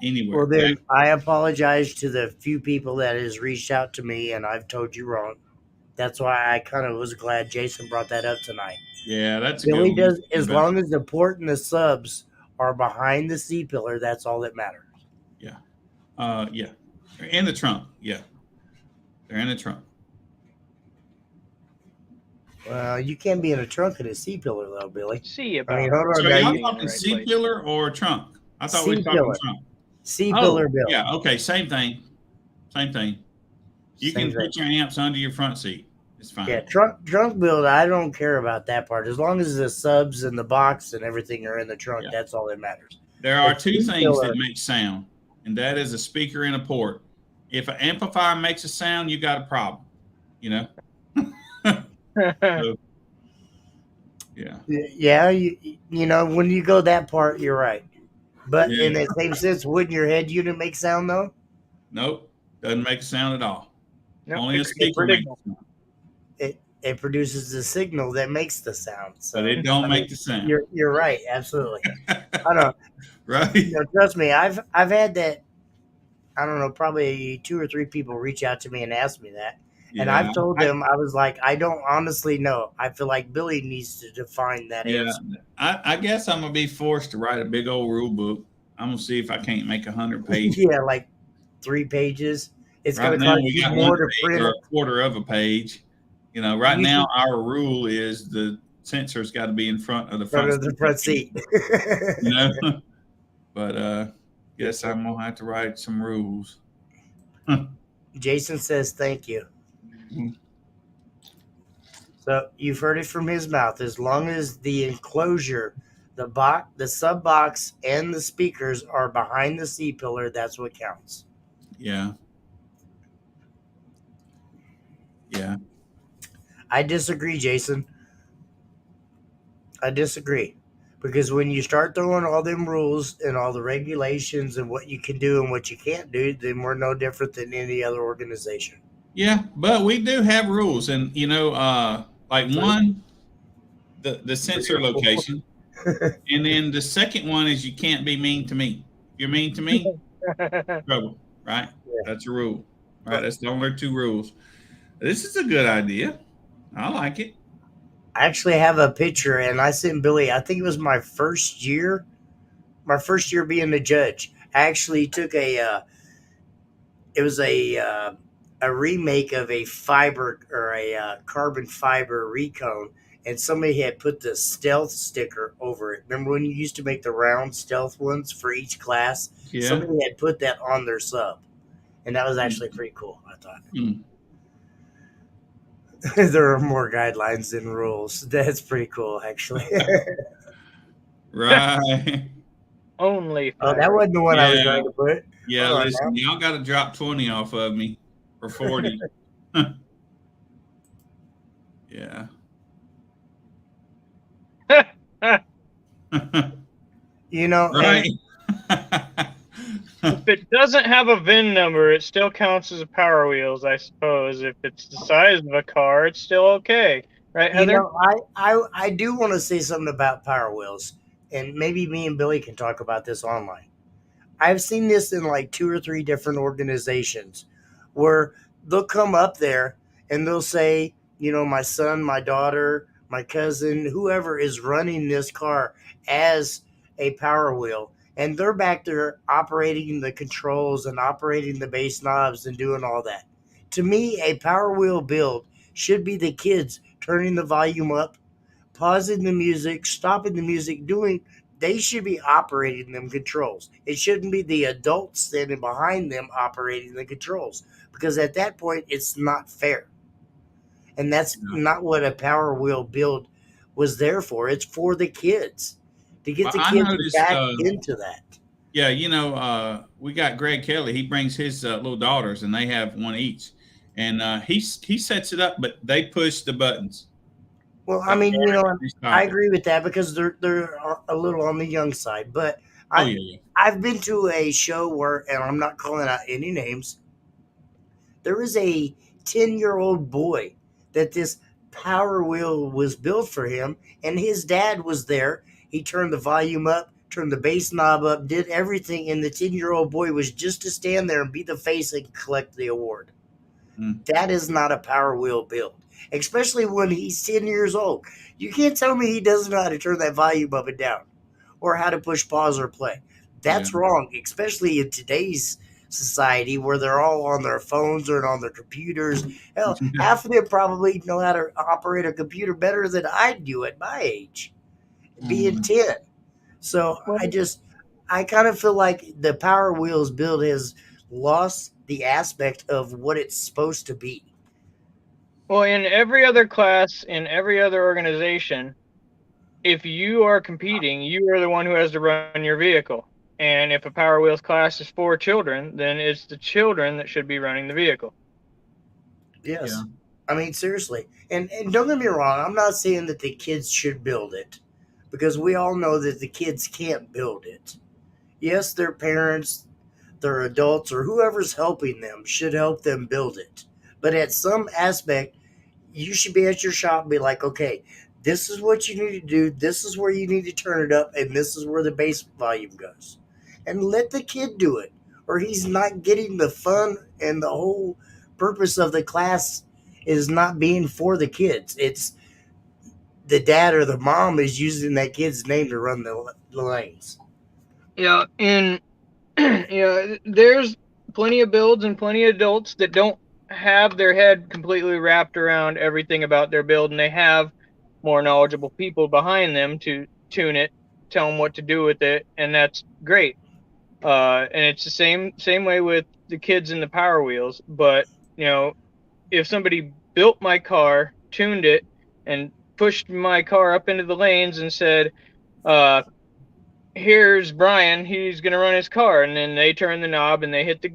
[SPEAKER 1] anywhere.
[SPEAKER 3] Well, then I apologize to the few people that has reached out to me, and I've told you wrong. That's why I kind of was glad Jason brought that up tonight.
[SPEAKER 1] Yeah, that's
[SPEAKER 3] Billy does. As long as the port and the subs are behind the C-pillar, that's all that matters.
[SPEAKER 1] Yeah. Yeah. They're in the trunk. Yeah. They're in the trunk.
[SPEAKER 3] Well, you can't be in a trunk in a C-pillar, though, Billy.
[SPEAKER 4] See about.
[SPEAKER 3] I mean, hold on.
[SPEAKER 1] So y'all talking C-pillar or trunk? I thought we were talking trunk.
[SPEAKER 3] C-pillar build.
[SPEAKER 1] Yeah. Okay. Same thing. Same thing. You can put your amps under your front seat. It's fine.
[SPEAKER 3] Yeah, trunk build, I don't care about that part. As long as the subs and the box and everything are in the trunk, that's all that matters.
[SPEAKER 1] There are two things that make sound, and that is a speaker and a port. If an amplifier makes a sound, you got a problem, you know? So, yeah.
[SPEAKER 3] Yeah, you know, when you go that part, you're right. But in the same sense, wouldn't your head unit make sound, though?
[SPEAKER 1] Nope. Doesn't make a sound at all.
[SPEAKER 4] Nope.
[SPEAKER 1] Only a speaker makes a sound.
[SPEAKER 3] It produces the signal that makes the sound. So,
[SPEAKER 1] but it don't make the sound.
[SPEAKER 3] You're right, absolutely. I don't know.
[SPEAKER 1] Right.
[SPEAKER 3] You know, trust me, I've had that. I don't know, probably 2 or 3 people reach out to me and ask me that, and I've told them I was like, I don't honestly know. I feel like Billy needs to define that answer.
[SPEAKER 1] I guess I'm gonna be forced to write a big old rule book. I'm gonna see if I can't make 100 pages.
[SPEAKER 3] Yeah, like 3 pages. It's
[SPEAKER 1] right
[SPEAKER 3] gonna
[SPEAKER 1] now
[SPEAKER 3] cost
[SPEAKER 1] we
[SPEAKER 3] you
[SPEAKER 1] got
[SPEAKER 3] more
[SPEAKER 1] 1
[SPEAKER 3] to
[SPEAKER 1] page
[SPEAKER 3] print
[SPEAKER 1] or a quarter of a page. You know, right now our rule is the sensor's got to be in front of the front
[SPEAKER 3] seat.
[SPEAKER 1] You know, but guess I'm gonna have to write some rules.
[SPEAKER 3] Jason says thank you. So you've heard it from his mouth. As long as the enclosure, the sub box, and the speakers are behind the C-pillar, that's what counts.
[SPEAKER 1] Yeah. Yeah.
[SPEAKER 3] I disagree, Jason. I disagree. Because when you start throwing all them rules and all the regulations and what you can do and what you can't do, then we're no different than any other organization.
[SPEAKER 1] Yeah, but we do have rules. And, you know, like one, the sensor location. And then the second one is you can't be mean to me. If you're mean to me, trouble. right?
[SPEAKER 3] Yeah.
[SPEAKER 1] That's a rule, right? That's the only 2 rules. This is a good idea. I like it.
[SPEAKER 3] I actually have a picture, and I sent Billy. I think it was my first year being a judge. I actually took it was a remake of a fiber or a carbon fiber recone, and somebody had put the stealth sticker over it. Remember when you used to make the round stealth ones for each class?
[SPEAKER 1] Yeah.
[SPEAKER 3] Somebody had put that on their sub, and that was actually pretty cool, I thought. There are more guidelines than rules. That's pretty cool, actually.
[SPEAKER 1] Right.
[SPEAKER 4] Only.
[SPEAKER 3] Oh, that wasn't the one I was
[SPEAKER 1] Yeah.
[SPEAKER 3] trying to put.
[SPEAKER 1] Yeah,
[SPEAKER 3] Hold on
[SPEAKER 1] listen, y'all got to drop 20 off of me or 40. Yeah.
[SPEAKER 3] You know,
[SPEAKER 1] Right.
[SPEAKER 4] If it doesn't have a VIN number, it still counts as a Power Wheels, I suppose. If it's the size of a car, it's still okay, right,
[SPEAKER 3] you
[SPEAKER 4] Heather?
[SPEAKER 3] know, I do want to say something about Power Wheels, and maybe me and Billy can talk about this online. I've seen this in like 2 or 3 different organizations where they'll come up there and they'll say, you know, my son, my daughter, my cousin, whoever is running this car as a Power Wheel, and they're back there operating the controls and operating the bass knobs and doing all that. To me, a Power Wheel build should be the kids turning the volume up, pausing the music, stopping the music, they should be operating them controls. It shouldn't be the adults standing behind them operating the controls, because at that point it's not fair. And that's not what a Power Wheel build was there for. It's for the kids, to get
[SPEAKER 1] Well,
[SPEAKER 3] the
[SPEAKER 1] I
[SPEAKER 3] kids
[SPEAKER 1] noticed,
[SPEAKER 3] back into that.
[SPEAKER 1] Yeah, you know, we got Greg Kelly. He brings his little daughters, and they have one each, and he sets it up, but they push the buttons.
[SPEAKER 3] Well, I mean, you know,
[SPEAKER 1] They stop
[SPEAKER 3] I
[SPEAKER 1] it.
[SPEAKER 3] agree with that because they're a little on the young side. But
[SPEAKER 1] Oh yeah.
[SPEAKER 3] I've been to a show where, and I'm not calling out any names, there was a 10-year-old boy that this Power Wheel was built for him, and his dad was there. He turned the volume up, turned the bass knob up, did everything, and the 10-year-old boy was just to stand there and be the face and collect the award. That is not a Power Wheel build, especially when he's 10 years old. You can't tell me he doesn't know how to turn that volume up and down or how to push pause or play. That's wrong, especially in today's society where they're all on their phones or on their computers. Hell, half of them probably know how to operate a computer better than I do at my age, being 10. So I kind of feel like the Power Wheels build has lost the aspect of what it's supposed to be.
[SPEAKER 4] Well, in every other class, in every other organization, if you are competing, you are the one who has to run your vehicle. And if a Power Wheels class is for children, then it's the children that should be running the vehicle.
[SPEAKER 3] Yes.
[SPEAKER 1] Yeah.
[SPEAKER 3] I mean, seriously. And don't get me wrong, I'm not saying that the kids should build it, because we all know that the kids can't build it. Yes, their parents, their adults, or whoever's helping them should help them build it. But at some aspect, you should be at your shop and be like, okay, this is what you need to do. This is where you need to turn it up. And this is where the bass volume goes. And let the kid do it, or he's not getting the fun, and the whole purpose of the class is not being for the kids. It's the dad or the mom is using that kid's name to run the lanes.
[SPEAKER 4] Yeah, and there's plenty of builds and plenty of adults that don't have their head completely wrapped around everything about their build, and they have more knowledgeable people behind them to tune it, tell them what to do with it, and that's great. And it's the same way with the kids in the Power Wheels. But if somebody built my car, tuned it, and pushed my car up into the lanes and said, here's Brian, he's going to run his car, and then they turn the knob and they hit the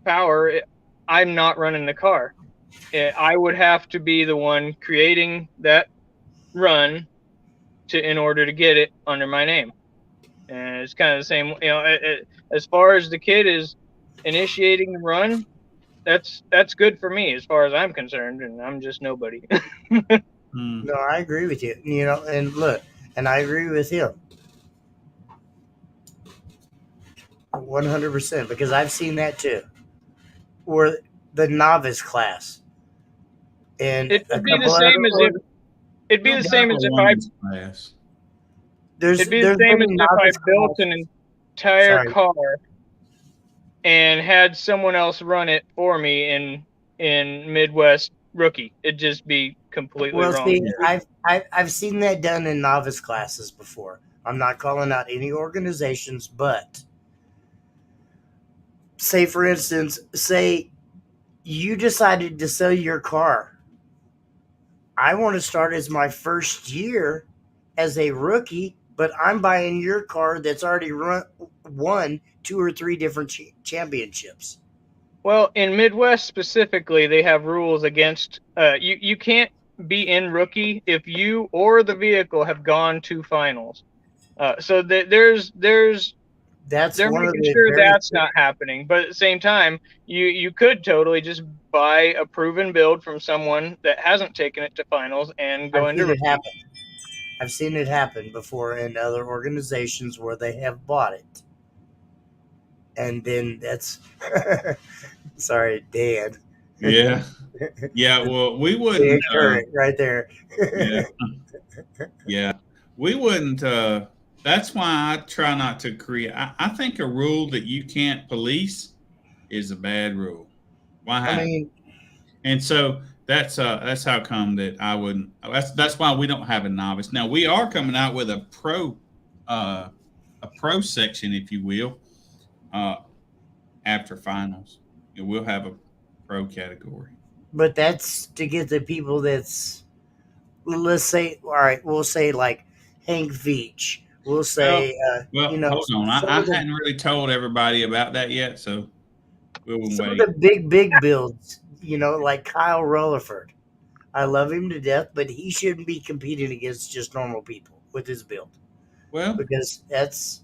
[SPEAKER 4] power, I'm not running the car. I would have to be the one creating that run in order to get it under my name. And it's kind of the same, as far as the kid is initiating the run, that's good for me as far as I'm concerned, and I'm just nobody.
[SPEAKER 3] No, I agree with you. And look, and I agree with him 100%, because I've seen that too. were the novice class, and
[SPEAKER 4] It
[SPEAKER 3] a
[SPEAKER 4] would be the
[SPEAKER 3] couple
[SPEAKER 4] same
[SPEAKER 3] other.
[SPEAKER 4] as if it'd be
[SPEAKER 1] No
[SPEAKER 4] the
[SPEAKER 1] doubt
[SPEAKER 4] same as
[SPEAKER 1] the
[SPEAKER 4] if I
[SPEAKER 1] women's class.
[SPEAKER 3] There's
[SPEAKER 4] it'd be the
[SPEAKER 3] there's
[SPEAKER 4] same
[SPEAKER 3] been
[SPEAKER 4] as
[SPEAKER 3] a
[SPEAKER 4] if I
[SPEAKER 3] novice
[SPEAKER 4] built
[SPEAKER 3] class.
[SPEAKER 4] an entire
[SPEAKER 3] Sorry.
[SPEAKER 4] car and had someone else run it for me in Midwest Rookie. It'd just be completely
[SPEAKER 3] Well,
[SPEAKER 4] wrong.
[SPEAKER 3] see, I've seen that done in novice classes before. I'm not calling out any organizations, but say for instance, say you decided to sell your car. I want to start as my first year as a rookie, but I'm buying your car that's already won 2 or 3 different championships.
[SPEAKER 4] Well, in Midwest specifically, they have rules against you can't be in Rookie if you or the vehicle have gone to finals. So
[SPEAKER 3] That's
[SPEAKER 4] they're
[SPEAKER 3] one of
[SPEAKER 4] making
[SPEAKER 3] the
[SPEAKER 4] sure
[SPEAKER 3] very.
[SPEAKER 4] that's not happening. But at the same time, you could totally just buy a proven build from someone that hasn't taken it to finals and go
[SPEAKER 3] I've
[SPEAKER 4] into
[SPEAKER 3] seen it
[SPEAKER 4] Rookie.
[SPEAKER 3] happen. I've seen it happen before in other organizations where they have bought it. And then that's sorry, Dan.
[SPEAKER 1] Yeah. Yeah. Well, we wouldn't.
[SPEAKER 3] Dan Current right there.
[SPEAKER 1] Yeah. Yeah. We wouldn't. That's why I try not to create. I think a rule that you can't police is a bad rule. Why
[SPEAKER 3] I
[SPEAKER 1] have it?
[SPEAKER 3] mean,
[SPEAKER 1] And so that's how come that I wouldn't. That's why we don't have a novice. Now we are coming out with uh, a pro section, if you will, uh, after finals. We'll have a pro category.
[SPEAKER 3] but that's to get the people that's, let's say, all right, we'll say like Hank Veach. We'll say,
[SPEAKER 1] Well, hold on.
[SPEAKER 3] some
[SPEAKER 1] I
[SPEAKER 3] of the
[SPEAKER 1] hadn't really told everybody about that yet, so we'll
[SPEAKER 3] some of
[SPEAKER 1] wait.
[SPEAKER 3] the big builds, like Kyle Rutherford. I love him to death, but he shouldn't be competing against just normal people with his build,
[SPEAKER 1] Well,
[SPEAKER 3] because that's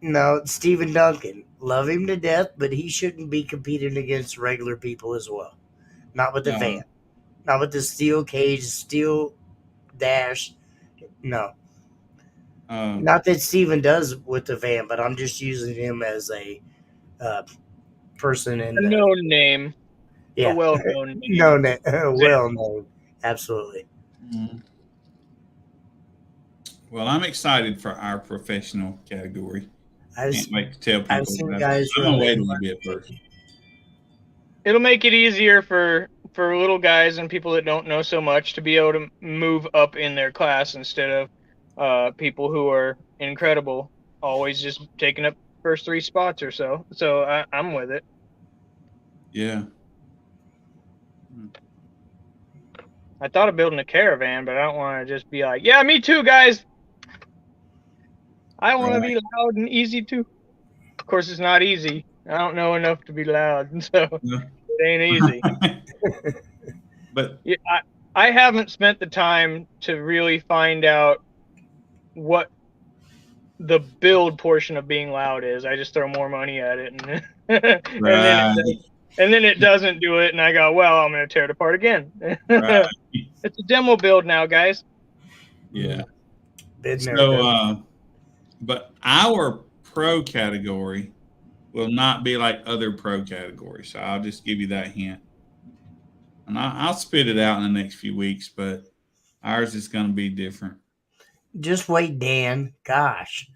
[SPEAKER 3] no Stephen Duncan. Love him to death, but he shouldn't be competing against regular people as well. Not with the van, not with the steel cage, steel dash. No, not that Steven does with the van, but I'm just using him as a person in
[SPEAKER 4] A
[SPEAKER 3] the
[SPEAKER 4] known name,
[SPEAKER 3] yeah,
[SPEAKER 4] a well-known name.
[SPEAKER 3] no, well known, absolutely.
[SPEAKER 1] well, I'm excited for our professional category.
[SPEAKER 3] I've,
[SPEAKER 1] Can't wait to tell people.
[SPEAKER 3] I've seen
[SPEAKER 1] about
[SPEAKER 3] guys
[SPEAKER 1] it. I'm gonna
[SPEAKER 3] run
[SPEAKER 1] wait a
[SPEAKER 3] it.
[SPEAKER 1] little bit first.
[SPEAKER 4] It'll make it easier for little guys and people that don't know so much to be able to move up in their class instead of people who are incredible always just taking up first 3 spots or so. So I'm with it.
[SPEAKER 1] Yeah.
[SPEAKER 4] I thought of building a caravan, but I don't want to just be like, yeah, me too, guys. I want to be loud and easy too. Of course, it's not easy. I don't know enough to be loud, so it ain't easy.
[SPEAKER 1] But
[SPEAKER 4] yeah, I haven't spent the time to really find out what the build portion of being loud is. I just throw more money at it, and and then it doesn't do it, and I go, well, I'm going to tear it apart again.
[SPEAKER 1] Right.
[SPEAKER 4] It's a demo build now, guys.
[SPEAKER 1] Yeah.
[SPEAKER 3] Been there,
[SPEAKER 1] So, but our pro category will not be like other pro categories. So I'll just give you that hint. And I'll spit it out in the next few weeks, but ours is going to be different.
[SPEAKER 3] Just wait, Dan. Gosh.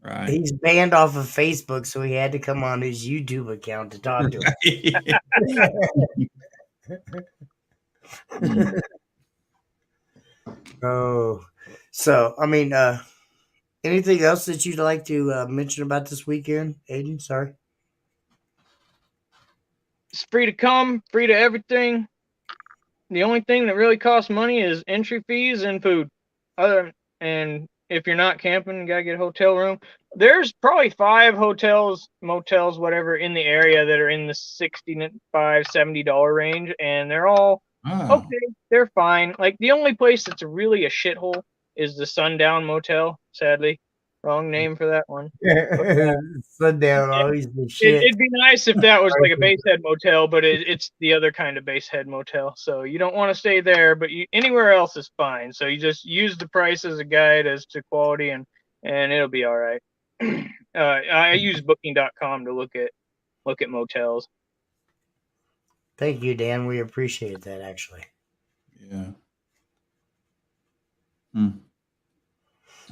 [SPEAKER 1] Right.
[SPEAKER 3] He's banned off of Facebook, so he had to come on his YouTube account to talk to him. Oh. So, I mean, anything else that you'd like to mention about this weekend, Aiden? Sorry.
[SPEAKER 4] It's free to come, free to everything. The only thing that really costs money is entry fees and food. And if you're not camping, you gotta get a hotel room. There's probably 5 hotels, motels, whatever, in the area that are in the $65, $70 range, and they're all okay. They're fine. Like the only place that's really a shithole is the Sundown Motel. Sadly, wrong name for that one.
[SPEAKER 3] Sundown, always the shit.
[SPEAKER 4] It'd be nice if that was like a basehead motel, but it's the other kind of basehead motel. So you don't want to stay there, but anywhere else is fine. So you just use the price as a guide as to quality, and it'll be all right. I use Booking.com to look at motels.
[SPEAKER 3] Thank you, Dan. We appreciate that, actually.
[SPEAKER 1] Yeah.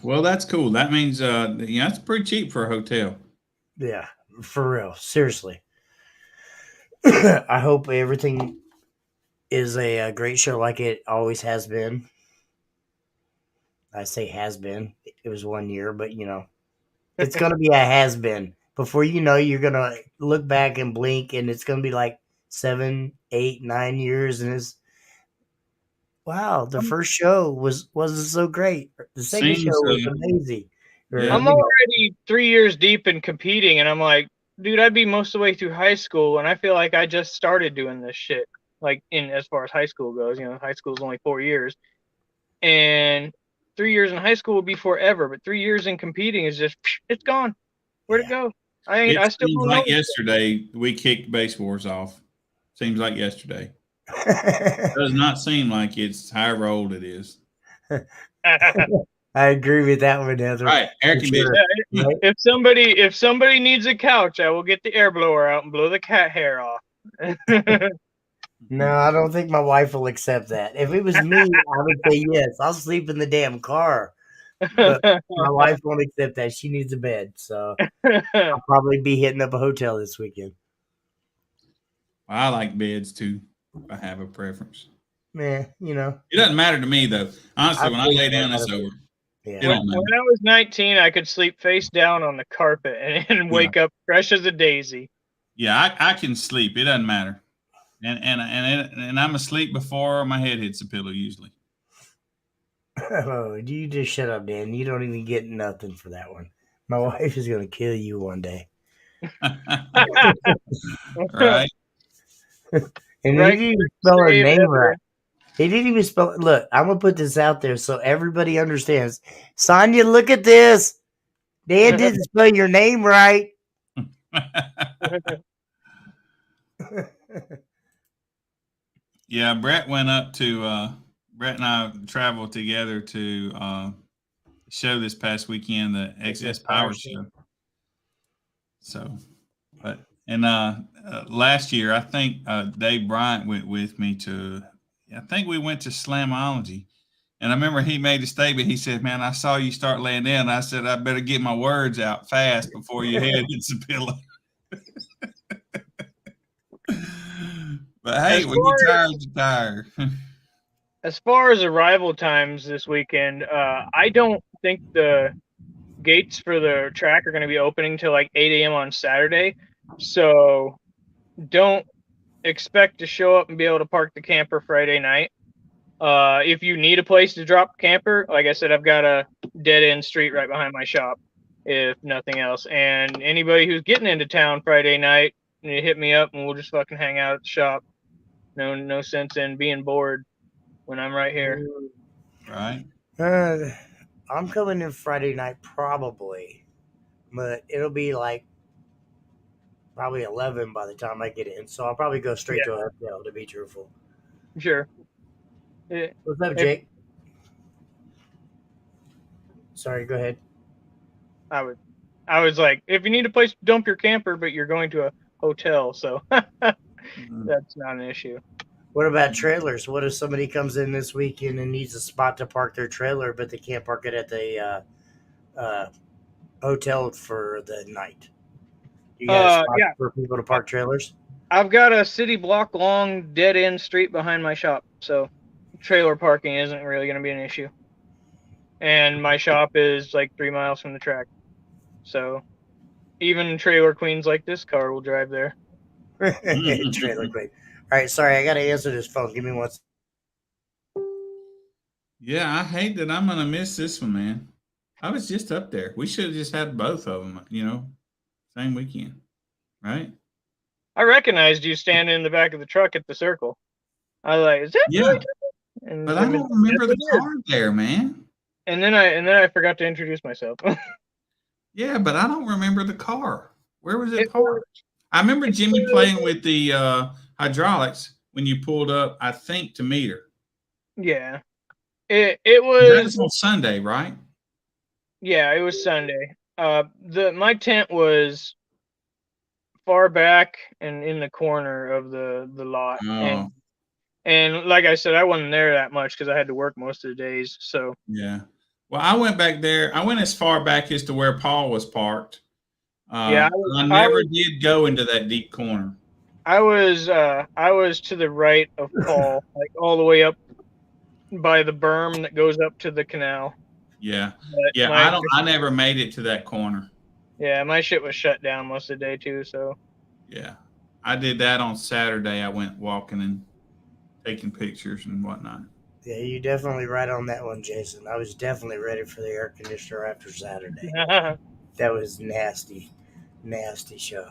[SPEAKER 1] Well, that's cool. That means it's pretty cheap for a hotel.
[SPEAKER 3] Yeah, for real. Seriously. I hope everything is a great show like it always has been. I say has been. It was 1 year, but it's going to be a has been. Before you know, you're going to look back and blink, and it's going to be like 7, 8, 9 years, and it's wow. The first show wasn't so great. The second show
[SPEAKER 1] Seems,
[SPEAKER 3] was amazing.
[SPEAKER 1] Yeah.
[SPEAKER 4] I'm already 3 years deep in competing, and I'm like, dude, I'd be most of the way through high school, and I feel like I just started doing this shit. Like in as far as high school goes, high school is only 4 years, and 3 years in high school would be forever, but 3 years in competing is just it's gone. Where'd it go? I still
[SPEAKER 1] seems
[SPEAKER 4] don't
[SPEAKER 1] like
[SPEAKER 4] know.
[SPEAKER 1] yesterday we kicked Base Wars off. Seems like yesterday. Does not seem like it's however old it is.
[SPEAKER 3] I agree with that one, Heather.
[SPEAKER 1] Right, air conditioning.
[SPEAKER 4] Yeah, if somebody needs a couch, I will get the air blower out and blow the cat hair off.
[SPEAKER 3] No, I don't think my wife will accept that. If it was me, I would say yes. I'll sleep in the damn car. But my wife won't accept that. She needs a bed, so I'll probably be hitting up a hotel this weekend.
[SPEAKER 1] I like beds too. I have a preference.
[SPEAKER 3] Man,
[SPEAKER 1] It doesn't matter to me though. Honestly, when I lay down, it's over.
[SPEAKER 3] Yeah.
[SPEAKER 4] When I was 19, I could sleep face down on the carpet and wake up fresh as a daisy.
[SPEAKER 1] Yeah, I can sleep. It doesn't matter. And I'm asleep before my head hits the pillow usually.
[SPEAKER 3] Oh, you just shut up, Dan. You don't even get nothing for that one. My wife is going to kill you one day.
[SPEAKER 1] Right.
[SPEAKER 3] And he didn't even spell her name right. He didn't even spell it. Look, I'm going to put this out there so everybody understands. Sonia, look at this. Dan didn't spell your name right.
[SPEAKER 1] Yeah, Brett went up to Brett and I traveled together to show this past weekend, the XS Power Show. So, but last year I think Dave Bryant went with me to. I think we went to Slamology, and I remember he made a statement. He said, "Man, I saw you start laying down." I said, "I better get my words out fast before your head hits the pillow." But hey, when you're tired, you're tired.
[SPEAKER 4] As far as arrival times this weekend, I don't think the gates for the track are going to be opening till like 8 a.m. on Saturday. So don't expect to show up and be able to park the camper Friday night. If you need a place to drop a camper, like I said, I've got a dead end street right behind my shop, if nothing else. And anybody who's getting into town Friday night, you hit me up and we'll just fucking hang out at the shop. No sense in being bored when I'm right here.
[SPEAKER 1] Right.
[SPEAKER 3] I'm coming in Friday night probably, but it'll be like probably 11 by the time I get in. So I'll probably go straight to a hotel, to be truthful.
[SPEAKER 4] Sure.
[SPEAKER 3] What's up, Jake? Sorry, go ahead.
[SPEAKER 4] I was like, if you need a place to dump your camper, but you're going to a hotel, so that's not an issue.
[SPEAKER 3] What about trailers? What if somebody comes in this weekend and needs a spot to park their trailer, but they can't park it at the hotel for the night? You got a spot for people to park trailers?
[SPEAKER 4] I've got a city block long dead end street behind my shop, so trailer parking isn't really going to be an issue. And my shop is like 3 miles from the track, so even trailer queens like this car will drive there.
[SPEAKER 3] Trailer queen. All right, sorry, I got to answer this phone. Give me one.
[SPEAKER 1] Yeah, I hate that I'm going to miss this one, man. I was just up there. We should have just had both of them, same weekend, right?
[SPEAKER 4] I recognized you standing in the back of the truck at the circle. I was like, is that
[SPEAKER 1] yeah?
[SPEAKER 4] And
[SPEAKER 1] but I don't remember the car there, man.
[SPEAKER 4] And then I forgot to introduce myself.
[SPEAKER 1] Yeah, but I don't remember the car. Where was it parked? I remember Jimmy playing with the hydraulics when you pulled up, I think, to meet her.
[SPEAKER 4] Yeah. It was
[SPEAKER 1] on Sunday, right?
[SPEAKER 4] Yeah, it was Sunday. My tent was far back and in the corner of the lot.
[SPEAKER 1] Oh,
[SPEAKER 4] And like I said, I wasn't there that much because I had to work most of the days. So
[SPEAKER 1] yeah. Well, I went back there. I went as far back as to where Paul was parked.
[SPEAKER 4] yeah,
[SPEAKER 1] I never did go into that deep corner.
[SPEAKER 4] I was to the right of Paul, like all the way up by the berm that goes up to the canal.
[SPEAKER 1] Yeah.
[SPEAKER 4] But
[SPEAKER 1] Yeah, I never made it to that corner.
[SPEAKER 4] Yeah, my shit was shut down most of the day too. So
[SPEAKER 1] Yeah. I did that on Saturday. I went walking and taking pictures and whatnot.
[SPEAKER 3] Yeah, you definitely right on that one, Jason. I was definitely ready for the air conditioner after Saturday. That was nasty show.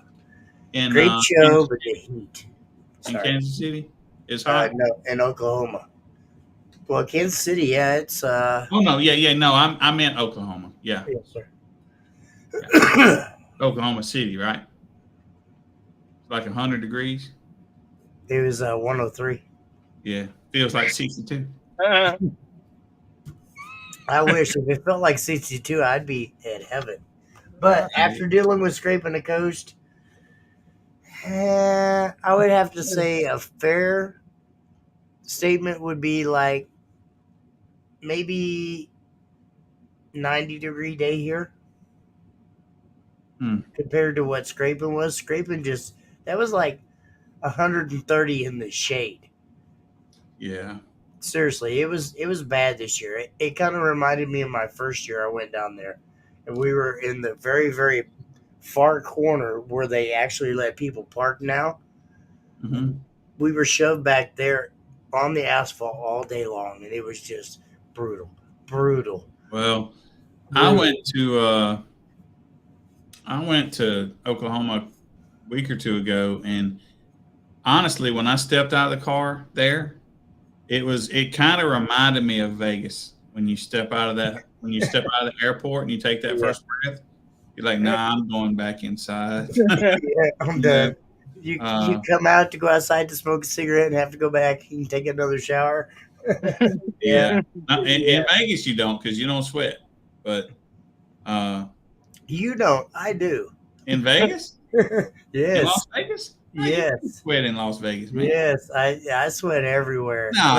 [SPEAKER 3] Great show, but the heat.
[SPEAKER 1] In Kansas City? It's hot?
[SPEAKER 3] No, in Oklahoma. Well, Kansas City, yeah, it's
[SPEAKER 1] Oh no, yeah, no, I meant Oklahoma. Yeah.
[SPEAKER 3] Yes, sir.
[SPEAKER 1] Oklahoma City, right? It's like 100 degrees.
[SPEAKER 3] It was 103.
[SPEAKER 1] Yeah. Feels like 62.
[SPEAKER 3] I wish if it felt like 62, I'd be in heaven. But after dealing with scraping the coast, I would have to say a fair statement would be like maybe 90-degree day here compared to what scraping was. Scraping that was like 130 in the shade.
[SPEAKER 1] Yeah.
[SPEAKER 3] Seriously, it was bad this year. It kind of reminded me of my first year I went down there, and we were in the very, very far corner where they actually let people park now.
[SPEAKER 1] Mm-hmm.
[SPEAKER 3] We were shoved back there on the asphalt all day long, and it was just brutal.
[SPEAKER 1] Well, I went to Oklahoma a week or two ago, and honestly, when I stepped out of the car there, it kind of reminded me of Vegas when you step out of the airport and you take that first breath. You're like, nah, I'm going back inside.
[SPEAKER 3] Yeah, I'm done. You come out to go outside to smoke a cigarette and have to go back and take another shower.
[SPEAKER 1] Yeah. In Vegas, you don't because you don't sweat. But
[SPEAKER 3] you don't. I do.
[SPEAKER 1] In Vegas?
[SPEAKER 3] Yes.
[SPEAKER 1] In Las Vegas?
[SPEAKER 3] Yes.
[SPEAKER 1] You sweat in Las Vegas, man.
[SPEAKER 3] Yes. I sweat everywhere.
[SPEAKER 1] No,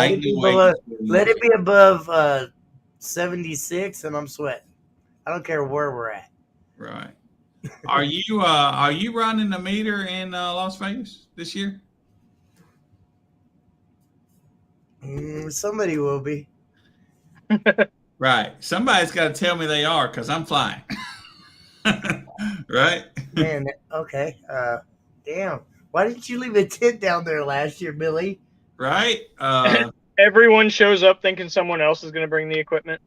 [SPEAKER 3] let it be above 76 and I'm sweating. I don't care where we're at.
[SPEAKER 1] Right. Are you running the meter in Las Vegas this year?
[SPEAKER 3] Somebody will be.
[SPEAKER 1] Right. Somebody's got to tell me they are because I'm flying. Right?
[SPEAKER 3] Man, okay. Damn. Why didn't you leave a tent down there last year, Billy?
[SPEAKER 1] Right?
[SPEAKER 4] Everyone shows up thinking someone else is going to bring the equipment.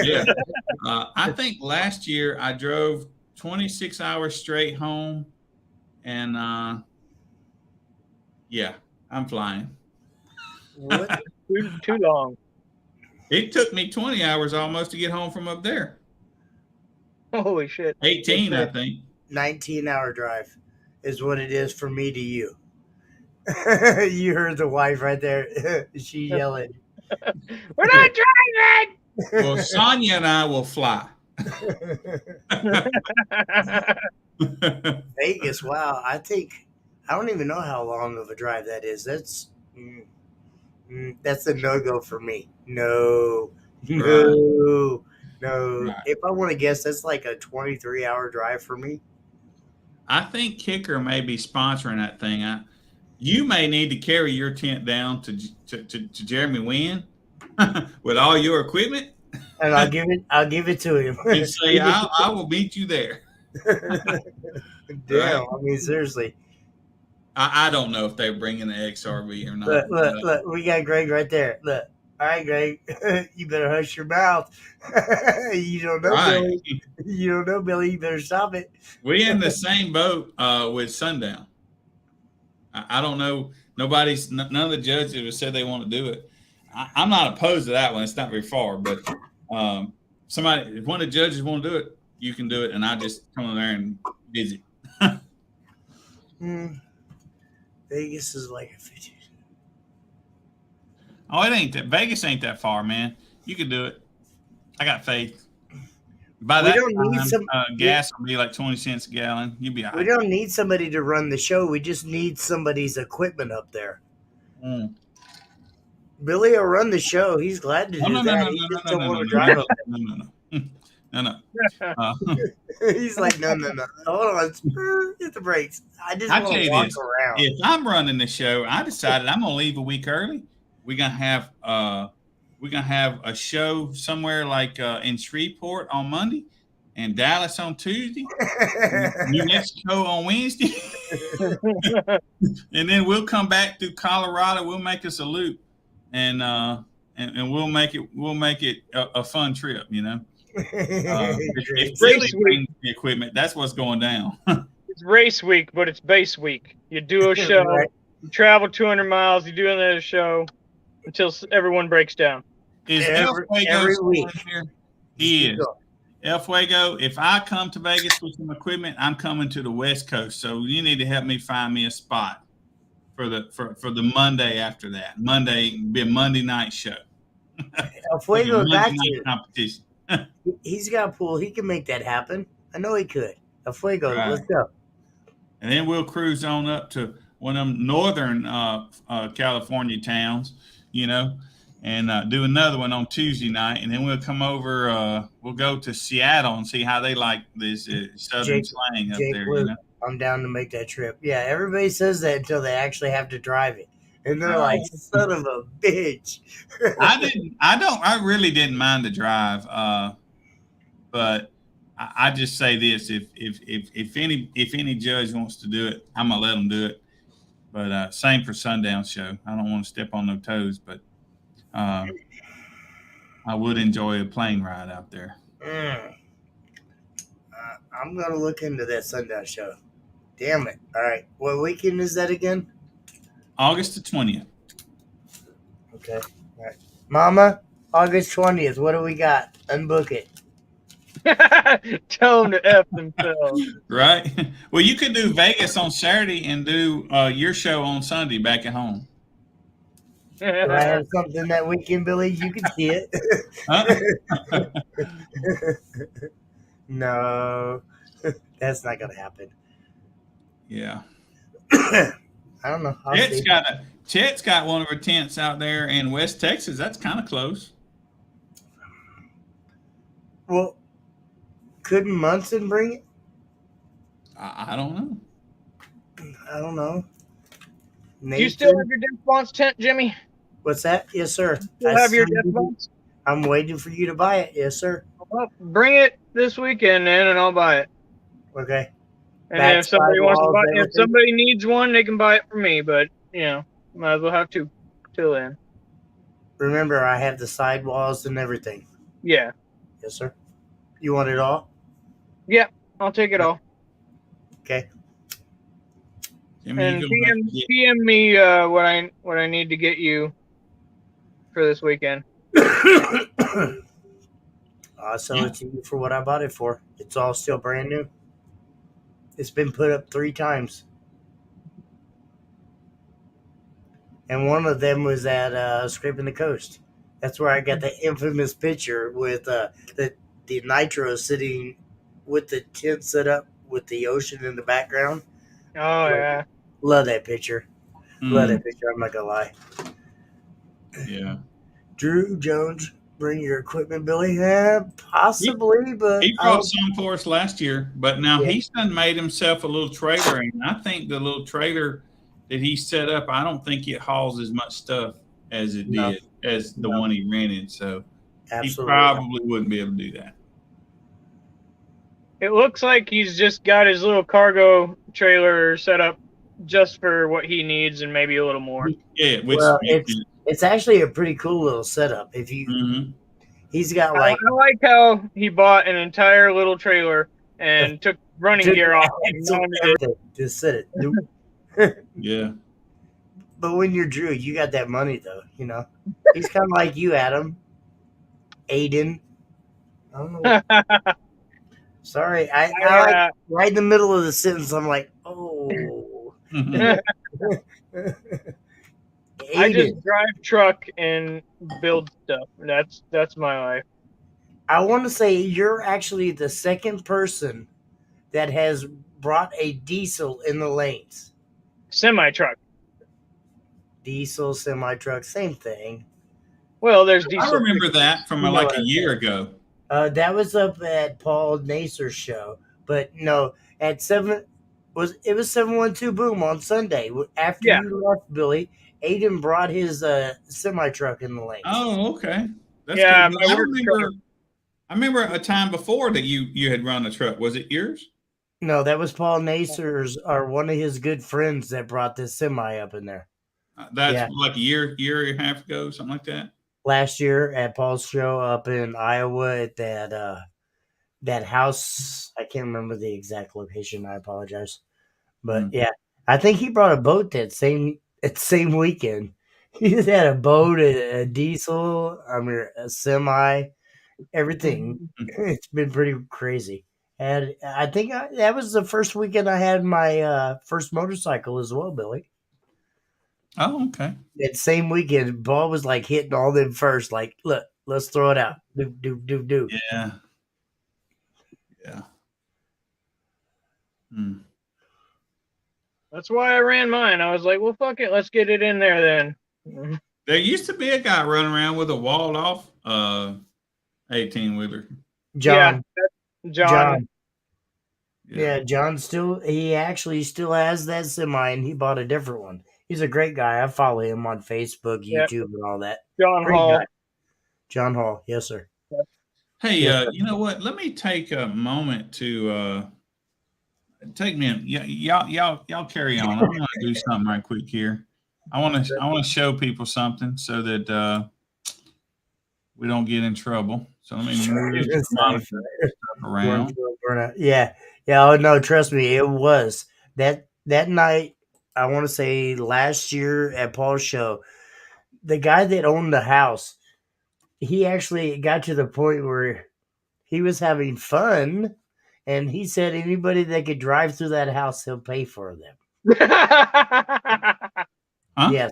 [SPEAKER 1] Yeah. I think last year I drove 26 hours straight home, and yeah, I'm flying.
[SPEAKER 3] What?
[SPEAKER 4] Too long.
[SPEAKER 1] It took me 20 hours almost to get home from up there.
[SPEAKER 4] Holy shit.
[SPEAKER 1] 18, I think.
[SPEAKER 3] 19-hour drive is what it is for me to you. You heard the wife right there. She yelling.
[SPEAKER 4] We're not driving!
[SPEAKER 1] Well, Sonia and I will fly.
[SPEAKER 3] Vegas, wow. I don't even know how long of a drive that is. That's a no-go for me. No. Right. If I want to guess, that's like a 23-hour drive for me.
[SPEAKER 1] I think Kicker may be sponsoring that thing. You may need to carry your tent down to Jeremy Wynn with all your equipment,
[SPEAKER 3] and I'll give it to him
[SPEAKER 1] and say I will meet you there.
[SPEAKER 3] Damn, right? I mean, seriously.
[SPEAKER 1] I don't know if they're bringing the XRV or not.
[SPEAKER 3] Look, we got Greg right there. Look. All right, Greg, you better hush your mouth. You don't know, right. Billy. You don't know, Billy. You better stop it.
[SPEAKER 1] We're in the same boat with Sundown. I don't know. None of the judges have said they want to do it. I'm not opposed to that one. It's not very far, but if one of the judges want to do it, you can do it, and I just come in there and visit.
[SPEAKER 3] Vegas is like a 50.
[SPEAKER 1] Oh, it ain't that. Vegas ain't that far, man. You can do it. I got faith. By
[SPEAKER 3] We
[SPEAKER 1] that
[SPEAKER 3] don't need
[SPEAKER 1] time,
[SPEAKER 3] some-
[SPEAKER 1] gas will be like 20 cents a gallon. You'll be all
[SPEAKER 3] We
[SPEAKER 1] right.
[SPEAKER 3] don't need somebody to run the show. We just need somebody's equipment up there.
[SPEAKER 1] Mm.
[SPEAKER 3] Billy will run the show. He's glad to do that. He just don't want to drive up
[SPEAKER 1] No.
[SPEAKER 3] there. He's like, no. Hold on. Hit the brakes. I just
[SPEAKER 1] I'll
[SPEAKER 3] want
[SPEAKER 1] tell
[SPEAKER 3] to
[SPEAKER 1] you
[SPEAKER 3] walk
[SPEAKER 1] this.
[SPEAKER 3] around.
[SPEAKER 1] If I'm running the show, I decided I'm gonna leave a week early. We're gonna have a show somewhere like in Shreveport on Monday, and Dallas on Tuesday, New Mexico on Wednesday, and then we'll come back through Colorado. We'll make us a loop, and we'll make it a fun trip. You know, if
[SPEAKER 4] Race
[SPEAKER 1] Billy brings the equipment, that's what's going down.
[SPEAKER 4] It's race week, but it's base week. You do a show,
[SPEAKER 3] Right.
[SPEAKER 4] you travel 200 miles, you do another show until everyone breaks down.
[SPEAKER 1] Is
[SPEAKER 3] Every
[SPEAKER 1] El Fuego
[SPEAKER 3] week.
[SPEAKER 1] somewhere here? He
[SPEAKER 3] Keep
[SPEAKER 1] is.
[SPEAKER 3] going.
[SPEAKER 1] El Fuego, if I come to Vegas with some equipment, I'm coming to the West Coast. So you need to help me find me a spot for the Monday after that. Monday be a Monday night show.
[SPEAKER 3] El Fuego
[SPEAKER 1] Monday
[SPEAKER 3] got
[SPEAKER 1] night
[SPEAKER 3] you.
[SPEAKER 1] competition.
[SPEAKER 3] He's got a pool. He can make that happen. I know he could. El Fuego,
[SPEAKER 1] Right.
[SPEAKER 3] let's go.
[SPEAKER 1] And then we'll cruise on up to one of them northern California towns, you know, and do another one on Tuesday night. And then we'll come over, we'll go to Seattle and see how they like this southern slang up
[SPEAKER 3] Jake
[SPEAKER 1] there.
[SPEAKER 3] Luke.
[SPEAKER 1] You know?
[SPEAKER 3] I'm down to make that trip. Yeah, everybody says that until they actually have to drive it. And they're
[SPEAKER 1] Oh.
[SPEAKER 3] like, son of a bitch.
[SPEAKER 1] I really didn't mind the drive. But I just say this: if any judge wants to do it, I'm gonna let them do it. But same for Sundown Show. I don't want to step on no toes, but I would enjoy a plane ride out there.
[SPEAKER 3] I'm going to look into that Sundown Show. Damn it. All right. What weekend is that again?
[SPEAKER 1] August the 20th.
[SPEAKER 3] Okay. All right. Mama, August 20th. What do we got? Unbook it.
[SPEAKER 4] Tell them to F themselves.
[SPEAKER 1] Right. Well, you could do Vegas on Saturday and do your show on Sunday back at home.
[SPEAKER 3] If I have something that weekend, Billy, you can see it.
[SPEAKER 1] Huh?
[SPEAKER 3] No, that's not going to happen.
[SPEAKER 1] Yeah.
[SPEAKER 3] I don't know. I'll see.
[SPEAKER 1] Chet's got one of her tents out there in West Texas. That's kind of close.
[SPEAKER 3] Well, couldn't Munson bring it?
[SPEAKER 1] I don't know.
[SPEAKER 3] I don't know.
[SPEAKER 4] Do you still have your Death Bounce tent, Jimmy?
[SPEAKER 3] What's that? Yes, sir.
[SPEAKER 4] You have your Death Bounce?
[SPEAKER 3] I'm waiting for you to buy it. Yes, sir.
[SPEAKER 4] Well, bring it this weekend, then, and I'll buy it.
[SPEAKER 3] Okay.
[SPEAKER 4] And then if somebody wants to
[SPEAKER 3] Backside
[SPEAKER 4] buy,
[SPEAKER 3] walls,
[SPEAKER 4] if
[SPEAKER 3] everything?
[SPEAKER 4] somebody needs one, they can buy it from me. But you know, might as well have two till then.
[SPEAKER 3] Remember, I have the sidewalls and everything.
[SPEAKER 4] Yeah,
[SPEAKER 3] Yes, sir. You want it all?
[SPEAKER 4] I'll take it all.
[SPEAKER 3] Okay.
[SPEAKER 1] Jimmy,
[SPEAKER 4] And
[SPEAKER 1] you go back and get-
[SPEAKER 4] PM me what I need to get you for this weekend.
[SPEAKER 3] I'll sell it to you for what I bought it for. It's all still brand new. It's been put up 3 times. And one of them was at Scraping the Coast. That's where I got the infamous picture with the Nitro sitting with the tent set up with the ocean in the background.
[SPEAKER 4] Oh yeah.
[SPEAKER 3] Love that picture. Love
[SPEAKER 1] Mm,
[SPEAKER 3] that picture. I'm not going to lie.
[SPEAKER 1] yeah.
[SPEAKER 3] Drew Jones, bring your equipment, Billy? Yeah, possibly, but
[SPEAKER 1] He brought some for us last year, but now
[SPEAKER 3] Yeah.
[SPEAKER 1] he's done made himself a little trailer, and I think the little trailer that he set up, I don't think it hauls as much stuff as it
[SPEAKER 3] No.
[SPEAKER 1] did as the
[SPEAKER 3] No.
[SPEAKER 1] one he rented. So
[SPEAKER 3] absolutely.
[SPEAKER 1] he probably wouldn't be able to do that.
[SPEAKER 4] It looks like he's just got his little cargo trailer set up just for what he needs and maybe a little more.
[SPEAKER 1] Yeah, which
[SPEAKER 3] Well, it's actually a pretty cool little setup. If you,
[SPEAKER 1] Mhm.
[SPEAKER 3] he's got
[SPEAKER 4] I
[SPEAKER 3] like
[SPEAKER 4] like how he bought an entire little trailer and took running gear off and mounted it.
[SPEAKER 3] everything. Just sit it. Nope.
[SPEAKER 1] Yeah.
[SPEAKER 3] But when you're Drew, you got that money though. You know, he's kind of like you, Adam, Aiden. I don't know. Sorry, I like right in the middle of the sentence. I'm like, oh.
[SPEAKER 4] I
[SPEAKER 3] Aiden.
[SPEAKER 4] just drive truck and build stuff. That's my life.
[SPEAKER 3] I want to say you're actually the second person that has brought a diesel in the lanes.
[SPEAKER 4] Semi truck.
[SPEAKER 3] Diesel, semi truck, same thing.
[SPEAKER 4] Well, there's
[SPEAKER 1] I
[SPEAKER 4] diesel.
[SPEAKER 1] remember that from
[SPEAKER 3] You know
[SPEAKER 1] like
[SPEAKER 3] what
[SPEAKER 1] a
[SPEAKER 3] I'm
[SPEAKER 1] year
[SPEAKER 3] saying.
[SPEAKER 1] ago.
[SPEAKER 3] That was up at Paul Nacer's show, but no, at 712 Boom on Sunday after
[SPEAKER 4] Yeah.
[SPEAKER 3] you left, Billy. Aiden brought his semi truck in the lanes.
[SPEAKER 1] Oh, okay. That's
[SPEAKER 4] Yeah,
[SPEAKER 1] cool.
[SPEAKER 4] my work truck.
[SPEAKER 1] I remember a time before that you had run a truck. Was it yours?
[SPEAKER 3] No, that was Paul Nacer's or one of his good friends that brought this semi up in there.
[SPEAKER 1] That's
[SPEAKER 3] Yeah.
[SPEAKER 1] like a year and a half ago, something like that.
[SPEAKER 3] Last year at Paul's show up in Iowa at that house. I can't remember the exact location. I apologize, but yeah, I think he brought a boat that same weekend. He just had a boat, a diesel, I mean a semi, everything. It's been pretty crazy. And I think that was the first weekend I had my first motorcycle as well, Billy.
[SPEAKER 1] Oh, okay.
[SPEAKER 3] That same weekend, Paul was like hitting all them first. Like, look, let's throw it out. Do.
[SPEAKER 1] Yeah. Yeah. Hmm.
[SPEAKER 4] That's why I ran mine. I was like, well, fuck it. Let's get it in there then.
[SPEAKER 1] There used to be a guy running around with a walled off 18-wheeler.
[SPEAKER 3] John.
[SPEAKER 4] Yeah, John.
[SPEAKER 3] Yeah, John he actually still has that semi and he bought a different one. He's a great guy. I follow him on Facebook, YouTube, and all that.
[SPEAKER 4] John
[SPEAKER 3] Great
[SPEAKER 4] Hall.
[SPEAKER 3] guy. John Hall, yes, sir.
[SPEAKER 1] Hey,
[SPEAKER 3] Yes,
[SPEAKER 1] you know what? Let me take a moment to take me. Y'all carry on. I'm gonna do something right quick here. I want to show people something so that we don't get in trouble. So let me move this monitor around.
[SPEAKER 3] Yeah. Oh no, trust me, it was that night. I want to say last year at Paul's show, the guy that owned the house, he actually got to the point where he was having fun, and he said anybody that could drive through that house, he'll pay for them.
[SPEAKER 1] Huh?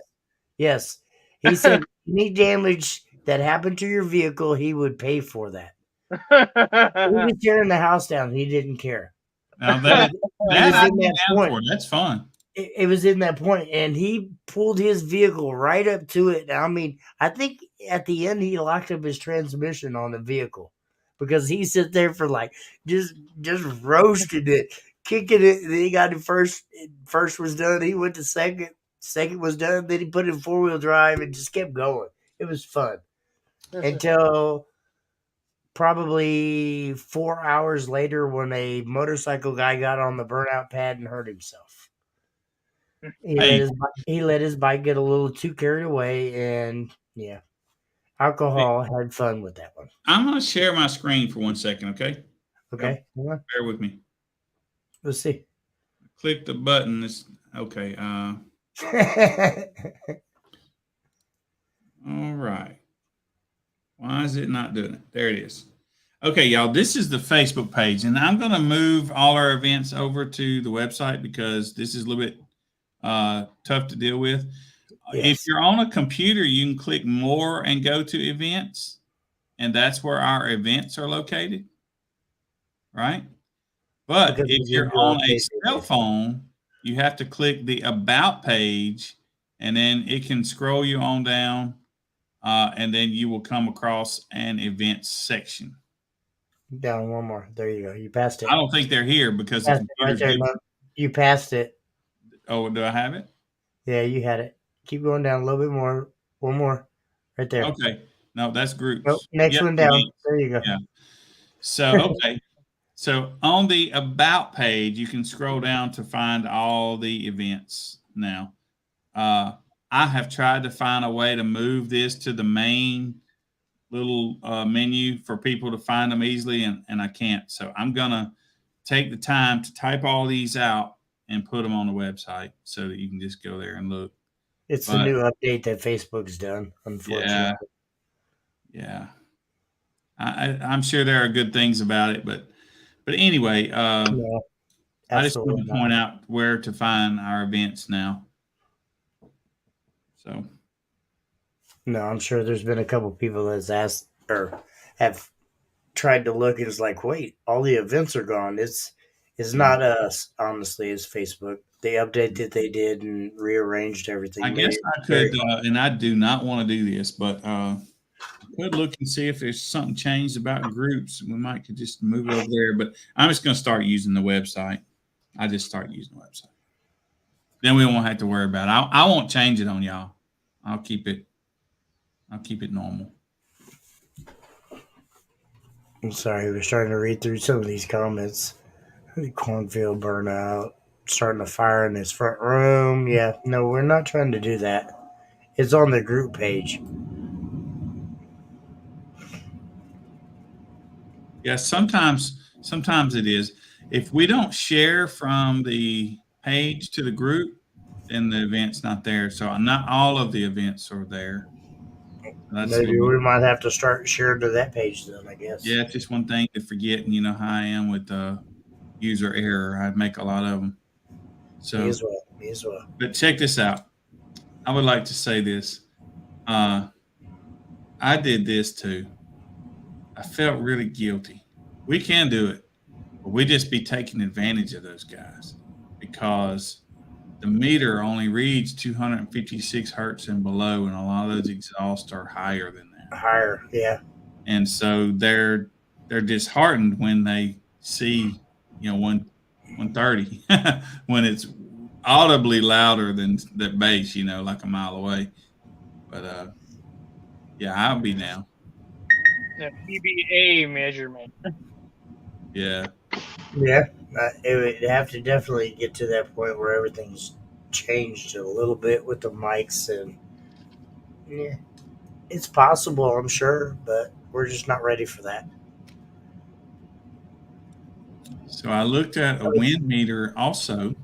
[SPEAKER 3] Yes. He said any damage that happened to your vehicle, he would pay for that. He was tearing the house down. He didn't care.
[SPEAKER 1] Now that I can down for. That's fun.
[SPEAKER 3] It was in that point, and he pulled his vehicle right up to it. I mean, I think at the end he locked up his transmission on the vehicle because he sit there for like just roasted it, kicking it. Then he got it first. First was done. He went to second. Second was done. Then he put it in 4-wheel drive and just kept going. It was fun until probably 4 hours later when a motorcycle guy got on the burnout pad and hurt himself. He let his bike get a little too carried away, and yeah, alcohol had fun with that one.
[SPEAKER 1] I'm going to share my screen for 1 second, okay?
[SPEAKER 3] Okay.
[SPEAKER 1] Bear with me.
[SPEAKER 3] Let's see.
[SPEAKER 1] Click the button. It's okay. All right. Why is it not doing it? There it is. Okay, y'all, this is the Facebook page, and I'm going to move all our events over to the website because this is a little bit tough to deal with.
[SPEAKER 3] Yes.
[SPEAKER 1] If you're on a computer, you can click more and go to events, and that's where our events are located, right? But
[SPEAKER 3] Because
[SPEAKER 1] if you're on a cell phone, you have to click the About page, and then it can scroll you on down, and then you will come across an events section.
[SPEAKER 3] Down one more. There you go. You passed it.
[SPEAKER 1] I don't think they're here because
[SPEAKER 3] right there, you passed it.
[SPEAKER 1] Oh, do I have it?
[SPEAKER 3] Yeah, you had it. Keep going down a little bit more. One more. Right there.
[SPEAKER 1] Okay. No, that's groups.
[SPEAKER 3] Nope. Next one down. There you go.
[SPEAKER 1] Yeah. So, okay. So on the About page, you can scroll down to find all the events now. I have tried to find a way to move this to the main little menu for people to find them easily, and I can't. So I'm going to take the time to type all these out and put them on the website so that you can just go there and look.
[SPEAKER 3] It's the new update that Facebook's done, unfortunately.
[SPEAKER 1] Yeah. I'm sure there are good things about it, but anyway, I just want to point out where to find our events now. So,
[SPEAKER 3] no, I'm sure there's been a couple people that's asked or have tried to look and it's like, wait, all the events are gone. It's not us, honestly, it's Facebook. The update that they did and rearranged everything.
[SPEAKER 1] I
[SPEAKER 3] made
[SPEAKER 1] guess
[SPEAKER 3] it
[SPEAKER 1] I
[SPEAKER 3] very
[SPEAKER 1] could, and I do not want to do this, but I could look and see if there's something changed about groups. We might could just move it over there, but I'm just going to start using the website. I just start using the website. Then we won't have to worry about it. I won't change it on y'all. I'll keep it normal.
[SPEAKER 3] I'm sorry, we're starting to read through some of these comments. The cornfield burnout, starting a fire in his front room. Yeah, no, we're not trying to do that. It's on the group page.
[SPEAKER 1] Yeah, sometimes it is. If we don't share from the page to the group, then the event's not there. So not all of the events are there.
[SPEAKER 3] Maybe we might have to start sharing to that page then, I guess.
[SPEAKER 1] Yeah, it's just one thing to forget, and you know how I am with user error. I make a lot of them. So
[SPEAKER 3] me as well.
[SPEAKER 1] But check this out. I would like to say this. I did this too. I felt really guilty. We can do it, but we just be taking advantage of those guys because the meter only reads 256 hertz and below, and a lot of those exhausts are higher than that.
[SPEAKER 3] Higher, yeah.
[SPEAKER 1] And so they're disheartened when they see, 130 when it's audibly louder than the bass, like a mile away. But yeah, I'll be now.
[SPEAKER 4] The PBA measurement.
[SPEAKER 1] Yeah.
[SPEAKER 3] Yeah, it would have to definitely get to that point where everything's changed a little bit with the mics, and yeah, it's possible, I'm sure, but we're just not ready for that.
[SPEAKER 1] So I looked at a wind meter also,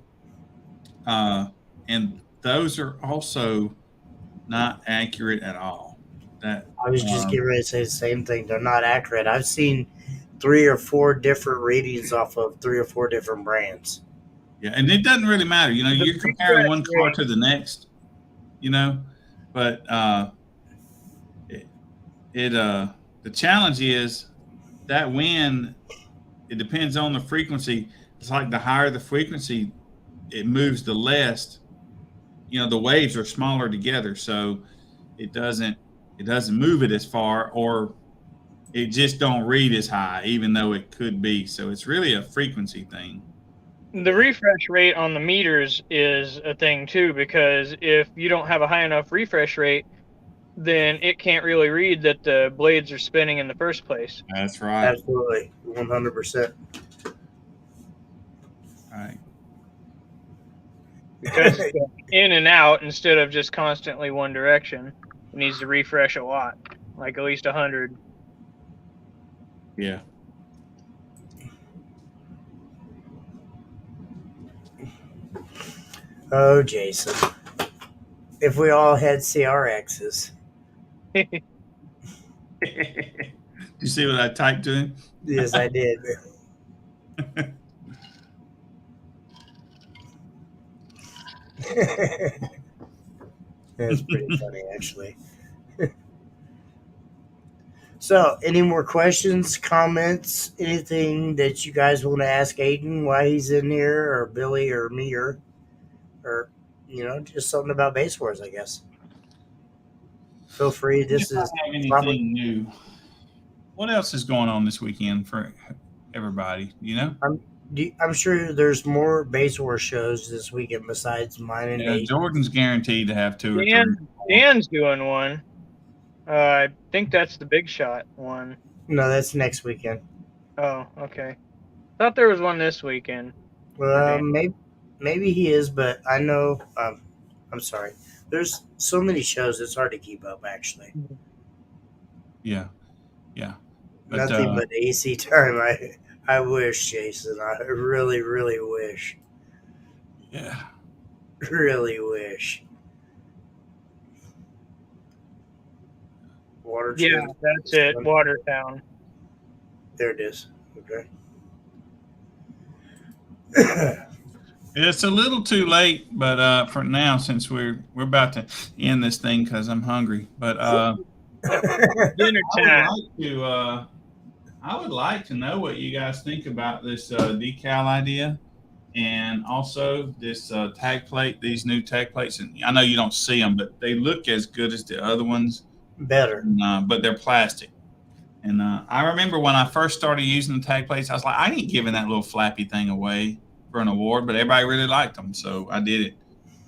[SPEAKER 1] and those are also not accurate at all. That
[SPEAKER 3] I was just getting ready to say the same thing. They're not accurate. I've seen 3 or 4 different readings off of 3 or 4 different brands.
[SPEAKER 1] Yeah, and it doesn't really matter. You're comparing one car to the next, but the challenge is that wind, it depends on the frequency. It's like the higher the frequency, it moves the less. The waves are smaller together, so it doesn't move it as far, or it just don't read as high, even though it could be. So it's really a frequency thing.
[SPEAKER 4] The refresh rate on the meters is a thing too, because if you don't have a high enough refresh rate, then it can't really read that the blades are spinning in the first place.
[SPEAKER 1] That's right.
[SPEAKER 3] Absolutely. 100%.
[SPEAKER 1] Right.
[SPEAKER 4] Because it's in and out instead of just constantly one direction. It needs to refresh a lot, like at least 100.
[SPEAKER 1] Yeah.
[SPEAKER 3] Oh, Jason. If we all had CRXs.
[SPEAKER 1] You see what I typed to him?
[SPEAKER 3] Yes, I did. That's pretty funny, actually. So, any more questions, comments, anything that you guys want to ask Aiden why he's in here, or Billy, or me, or just something about Base Wars, I guess. Feel free. This is
[SPEAKER 1] anything new. What else is going on this weekend for everybody?
[SPEAKER 3] I'm sure there's more Base Wars shows this weekend besides mine and Aiden.
[SPEAKER 1] Jordan's guaranteed to have 2 or 3.
[SPEAKER 4] Dan's doing one. I think that's the Big Shot one.
[SPEAKER 3] No, that's next weekend.
[SPEAKER 4] Oh, okay. Thought there was one this weekend.
[SPEAKER 3] Well, maybe he is, but I know. I'm sorry. There's so many shows; it's hard to keep up. Actually.
[SPEAKER 1] Yeah. But,
[SPEAKER 3] nothing but AC time. I wish, Jason. I really, really wish.
[SPEAKER 1] Yeah.
[SPEAKER 3] Really wish. Water.
[SPEAKER 4] Yeah, that's it. Watertown.
[SPEAKER 3] There it is. Okay.
[SPEAKER 1] It's a little too late, but for now, since we're about to end this thing because I'm hungry. But
[SPEAKER 4] dinner time.
[SPEAKER 1] I would like to know what you guys think about this decal idea, and also this tag plate. These new tag plates, and I know you don't see them, but they look as good as the other ones.
[SPEAKER 3] Better.
[SPEAKER 1] But they're plastic. And I remember when I first started using the tag plates, I was like, I ain't giving that little flappy thing away for an award, but everybody really liked them, so I did it.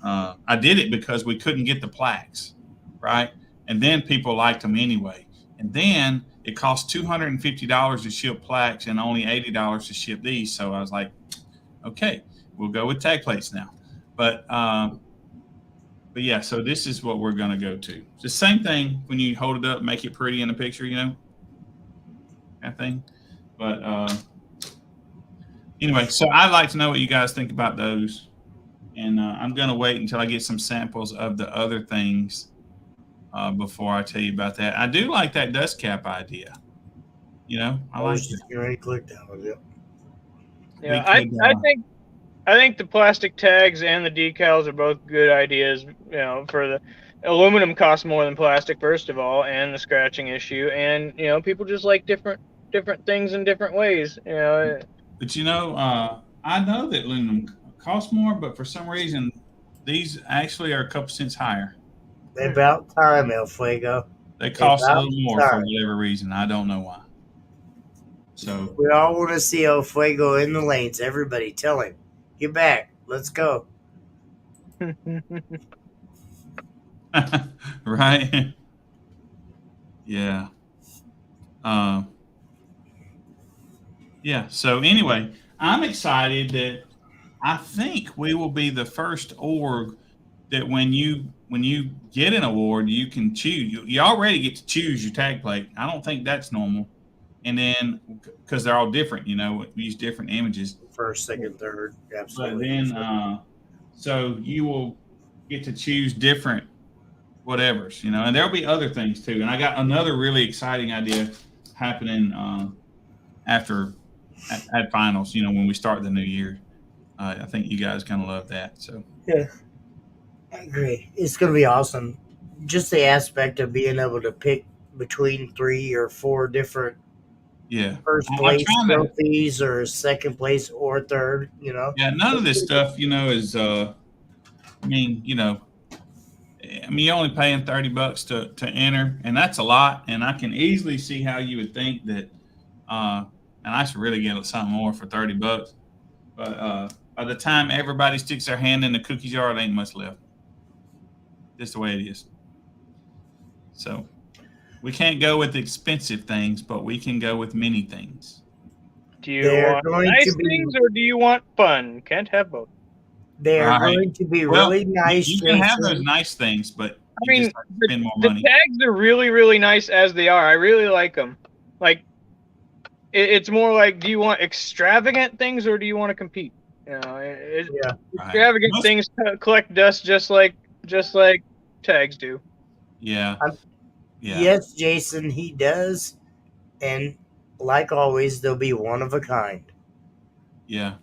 [SPEAKER 1] I did it because we couldn't get the plaques, right? And then people liked them anyway. And then it cost $250 to ship plaques and only $80 to ship these. So I was like, okay, we'll go with tag plates now. But yeah, so this is what we're going to go to. It's the same thing when you hold it up, make it pretty in the picture, you know, kind of thing. But anyway, so I'd like to know what you guys think about those. And I'm going to wait until I get some samples of the other things before I tell you about that. I do like that dust cap idea. You know, I like it.
[SPEAKER 3] You already clicked that one. Yep.
[SPEAKER 4] Yeah, I think the plastic tags and the decals are both good ideas. You know, for the aluminum costs more than plastic, first of all, and the scratching issue. And you know, people just like different things in different ways. You know.
[SPEAKER 1] But you know, I know that aluminum costs more, but for some reason, these actually are a couple cents higher.
[SPEAKER 3] About time, El Fuego.
[SPEAKER 1] They cost a little more for whatever reason. I don't know why. So
[SPEAKER 3] we all want to see El Fuego in the lanes. Everybody, tell him, get back. Let's go.
[SPEAKER 1] Right? Yeah. Yeah. So anyway, I'm excited that I think we will be the first org that when you get an award, you can choose. You already get to choose your tag plate. I don't think that's normal. And then because they're all different, you know, we use different images.
[SPEAKER 3] First, second, third, absolutely.
[SPEAKER 1] But then, so you will get to choose different whatevers, you know, and there'll be other things too. And I got another really exciting idea happening after at finals, you know, when we start the new year. I think you guys kind of love that. So
[SPEAKER 3] yeah, I agree. It's going to be awesome. Just the aspect of being able to pick between 3 or 4 different first place trophies or second place or third, you know.
[SPEAKER 1] Yeah, none of this stuff, you know, is I mean, you're only paying $30 to enter, and that's a lot. And I can easily see how you would think that and I should really get something more for $30. But by the time everybody sticks their hand in the cookie jar, it ain't much left. Just the way it is. So we can't go with expensive things, but we can go with many things.
[SPEAKER 4] Do you want nice things or do you want fun? Can't have both.
[SPEAKER 3] They are going to be really nice.
[SPEAKER 1] You can have those nice things, but
[SPEAKER 4] I mean, the tags are really, really nice as they are. I really like them. Like, it's more like, do you want extravagant things or do you want to compete? You know, extravagant things collect dust just like tags do.
[SPEAKER 1] Yeah.
[SPEAKER 3] Yes, Jason, he does. And like always, they'll be one of a kind.
[SPEAKER 1] Yeah.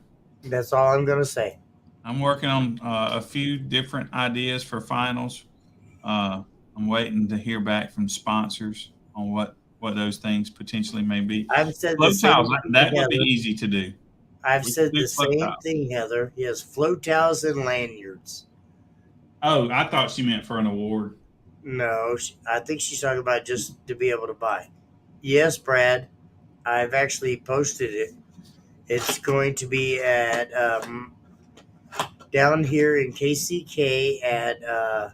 [SPEAKER 3] That's all I'm going to say.
[SPEAKER 1] I'm working on a few different ideas for finals. I'm waiting to hear back from sponsors on what those things potentially may be.
[SPEAKER 3] I've said
[SPEAKER 1] float towels, that would be easy to do.
[SPEAKER 3] I've said the same thing, Heather. Yes, float towels and lanyards.
[SPEAKER 1] Oh, I thought she meant for an award.
[SPEAKER 3] No, I think she's talking about just to be able to buy. Yes, Brad, I've actually posted it. It's going to be at down here in KCK at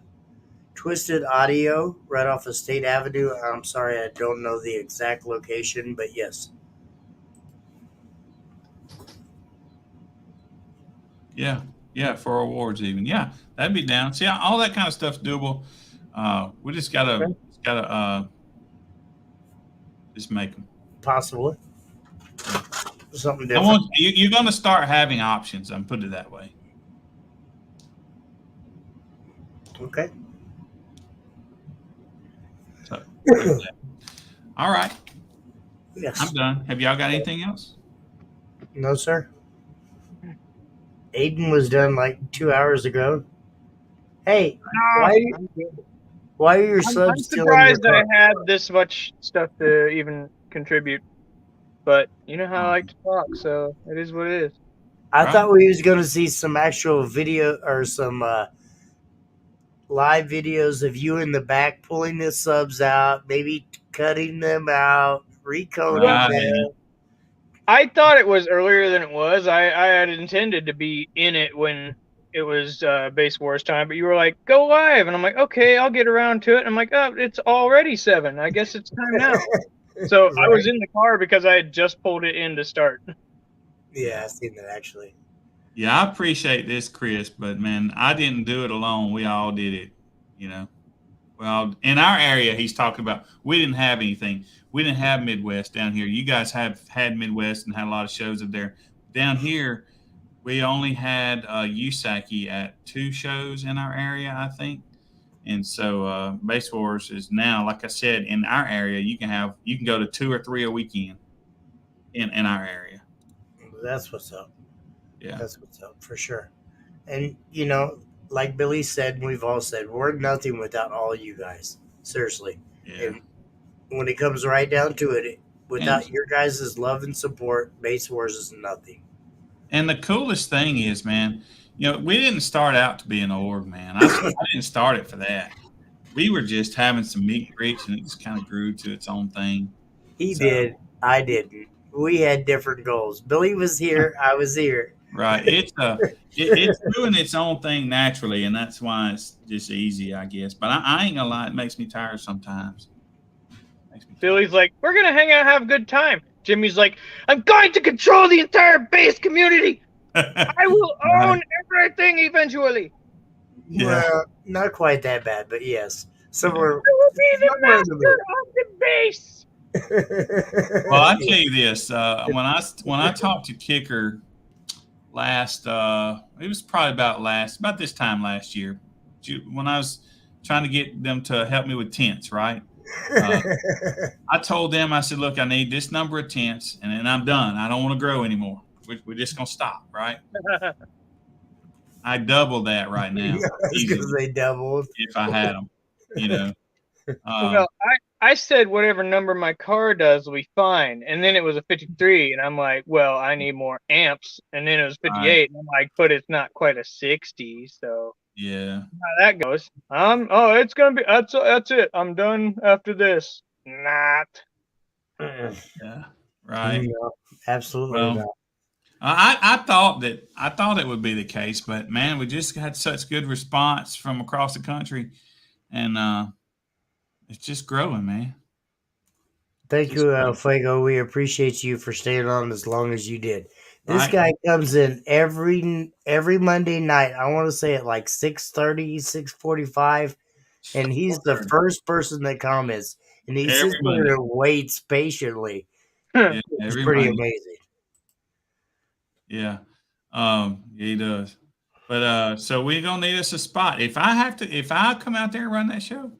[SPEAKER 3] Twisted Audio, right off of State Avenue. I'm sorry, I don't know the exact location, but yes.
[SPEAKER 1] Yeah, for awards even. Yeah, that'd be down. See, all that kind of stuff's doable. We just gotta just make them.
[SPEAKER 3] Possibly. Something different.
[SPEAKER 1] You're gonna start having options. I'm put it that way.
[SPEAKER 3] Okay.
[SPEAKER 1] So, all right.
[SPEAKER 3] Yes.
[SPEAKER 1] I'm done. Have y'all got anything else?
[SPEAKER 3] No, sir. Aiden was done like 2 hours ago. Hey, why are your subs
[SPEAKER 4] I'm surprised I had this much stuff to even contribute. but you know how I like to talk, so it is what it is.
[SPEAKER 3] I
[SPEAKER 1] Right.
[SPEAKER 3] thought we was going to see some actual video or some live videos of you in the back pulling the subs out, maybe cutting them out, recoating
[SPEAKER 1] Right.
[SPEAKER 3] them.
[SPEAKER 4] I thought it was earlier than it was. I had intended to be in it when it was Base Wars time, but you were like, go live. And I'm like, okay, I'll get around to it. And I'm like, oh, it's already 7. I guess it's time now. So I was in the car because I had just pulled it in to start.
[SPEAKER 3] Yeah, I've seen that actually.
[SPEAKER 1] Yeah, I appreciate this, Chris, but man, I didn't do it alone. We all did it, you know. Well, in our area, he's talking about we didn't have anything. We didn't have Midwest down here. You guys have had Midwest and had a lot of shows up there. Down here, we only had USACI at 2 shows in our area, I think. And so Base Wars is now, like I said, in our area, you can go to 2 or 3 a weekend in our area.
[SPEAKER 3] That's what's up.
[SPEAKER 1] Yeah.
[SPEAKER 3] That's what's up for sure. And you know, like Billy said, and we've all said, we're nothing without all you guys. Seriously.
[SPEAKER 1] Yeah.
[SPEAKER 3] And when it comes right down to it, without your guys' love and support, Base Wars is nothing.
[SPEAKER 1] And the coolest thing is, man, you know, we didn't start out to be an org, man. I didn't start it for that. We were just having some meet and greets, and it just kind of grew to its own thing.
[SPEAKER 3] He did. I didn't. We had different goals. Billy was here. I was here.
[SPEAKER 1] Right. It's doing its own thing naturally, and that's why it's just easy, I guess. But I ain't gonna lie, it makes me tired sometimes.
[SPEAKER 4] Billy's like, we're going to hang out and have a good time. Jimmy's like, I'm going to control the entire base community. I will own everything eventually.
[SPEAKER 1] Yeah.
[SPEAKER 3] Well, not quite that bad, but yes. Somewhere.
[SPEAKER 4] I will be the master of the base.
[SPEAKER 1] Well, I tell you this: when I talked to Kicker last, it was probably about this time last year, when I was trying to get them to help me with tents, right? I told them, I said, look, I need this number of tents, and then I'm done. I don't want to grow anymore. We're just gonna stop, right? I double that right now.
[SPEAKER 3] Because they doubled.
[SPEAKER 1] If I had them, you know.
[SPEAKER 4] Well, I said whatever number my car does will be fine, and then it was a 53, and I'm like, well, I need more amps, and then it was 58, right. And I'm like, but it's not quite a 60, so
[SPEAKER 1] yeah,
[SPEAKER 4] how that goes. Oh, it's gonna be that's it. I'm done after this. Not.
[SPEAKER 1] Yeah, right.
[SPEAKER 3] No, absolutely
[SPEAKER 1] well,
[SPEAKER 3] not.
[SPEAKER 1] I thought it would be the case, but man, we just had such good response from across the country, and it's just growing, man.
[SPEAKER 3] Thank you, Fuego. We appreciate you for staying on as long as you did. This guy comes in every Monday night. I want to say at like 6:30, 6:45, and he's the first person that comments, and he sits there and waits patiently.
[SPEAKER 1] Yeah,
[SPEAKER 3] it's pretty amazing.
[SPEAKER 1] Yeah, he does. But so we're gonna need us a spot. If I come out there and run that show,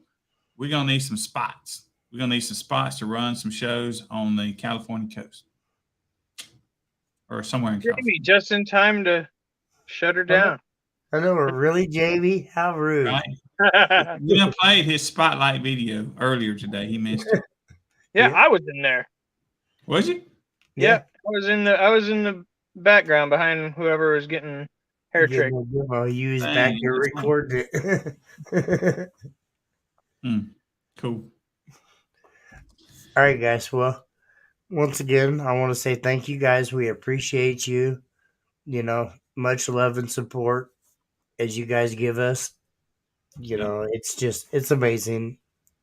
[SPEAKER 1] we're gonna need some spots. We're gonna need some spots to run some shows on the California coast or somewhere in California.
[SPEAKER 4] Just in time to shut her down.
[SPEAKER 3] I know, really, Jamie? How rude!
[SPEAKER 1] Right? We done played his spotlight video earlier today. He missed it.
[SPEAKER 4] Yeah, I was in there.
[SPEAKER 1] Was you?
[SPEAKER 4] Yeah, I was in the background behind whoever was getting hair tricked.
[SPEAKER 3] You was back here recording it.
[SPEAKER 1] Cool.
[SPEAKER 3] All right, guys. Well, once again, I want to say thank you, guys. We appreciate you. You know, much love and support as you guys give us. You know, it's amazing.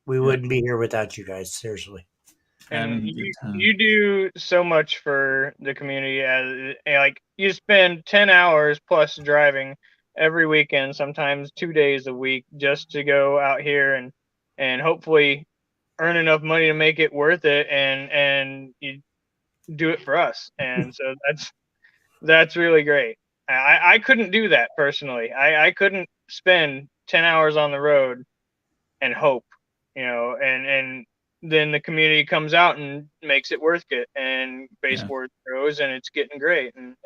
[SPEAKER 3] We wouldn't be here without you guys, seriously.
[SPEAKER 4] And you do so much for the community. Like you spend 10 hours plus driving every weekend, sometimes 2 days a week, just to go out here and hopefully earn enough money to make it worth it, and you do it for us. And so that's really great. I couldn't do that personally. I couldn't spend 10 hours on the road and hope, and then the community comes out and makes it worth it, and Base Wars grows, and it's getting great, and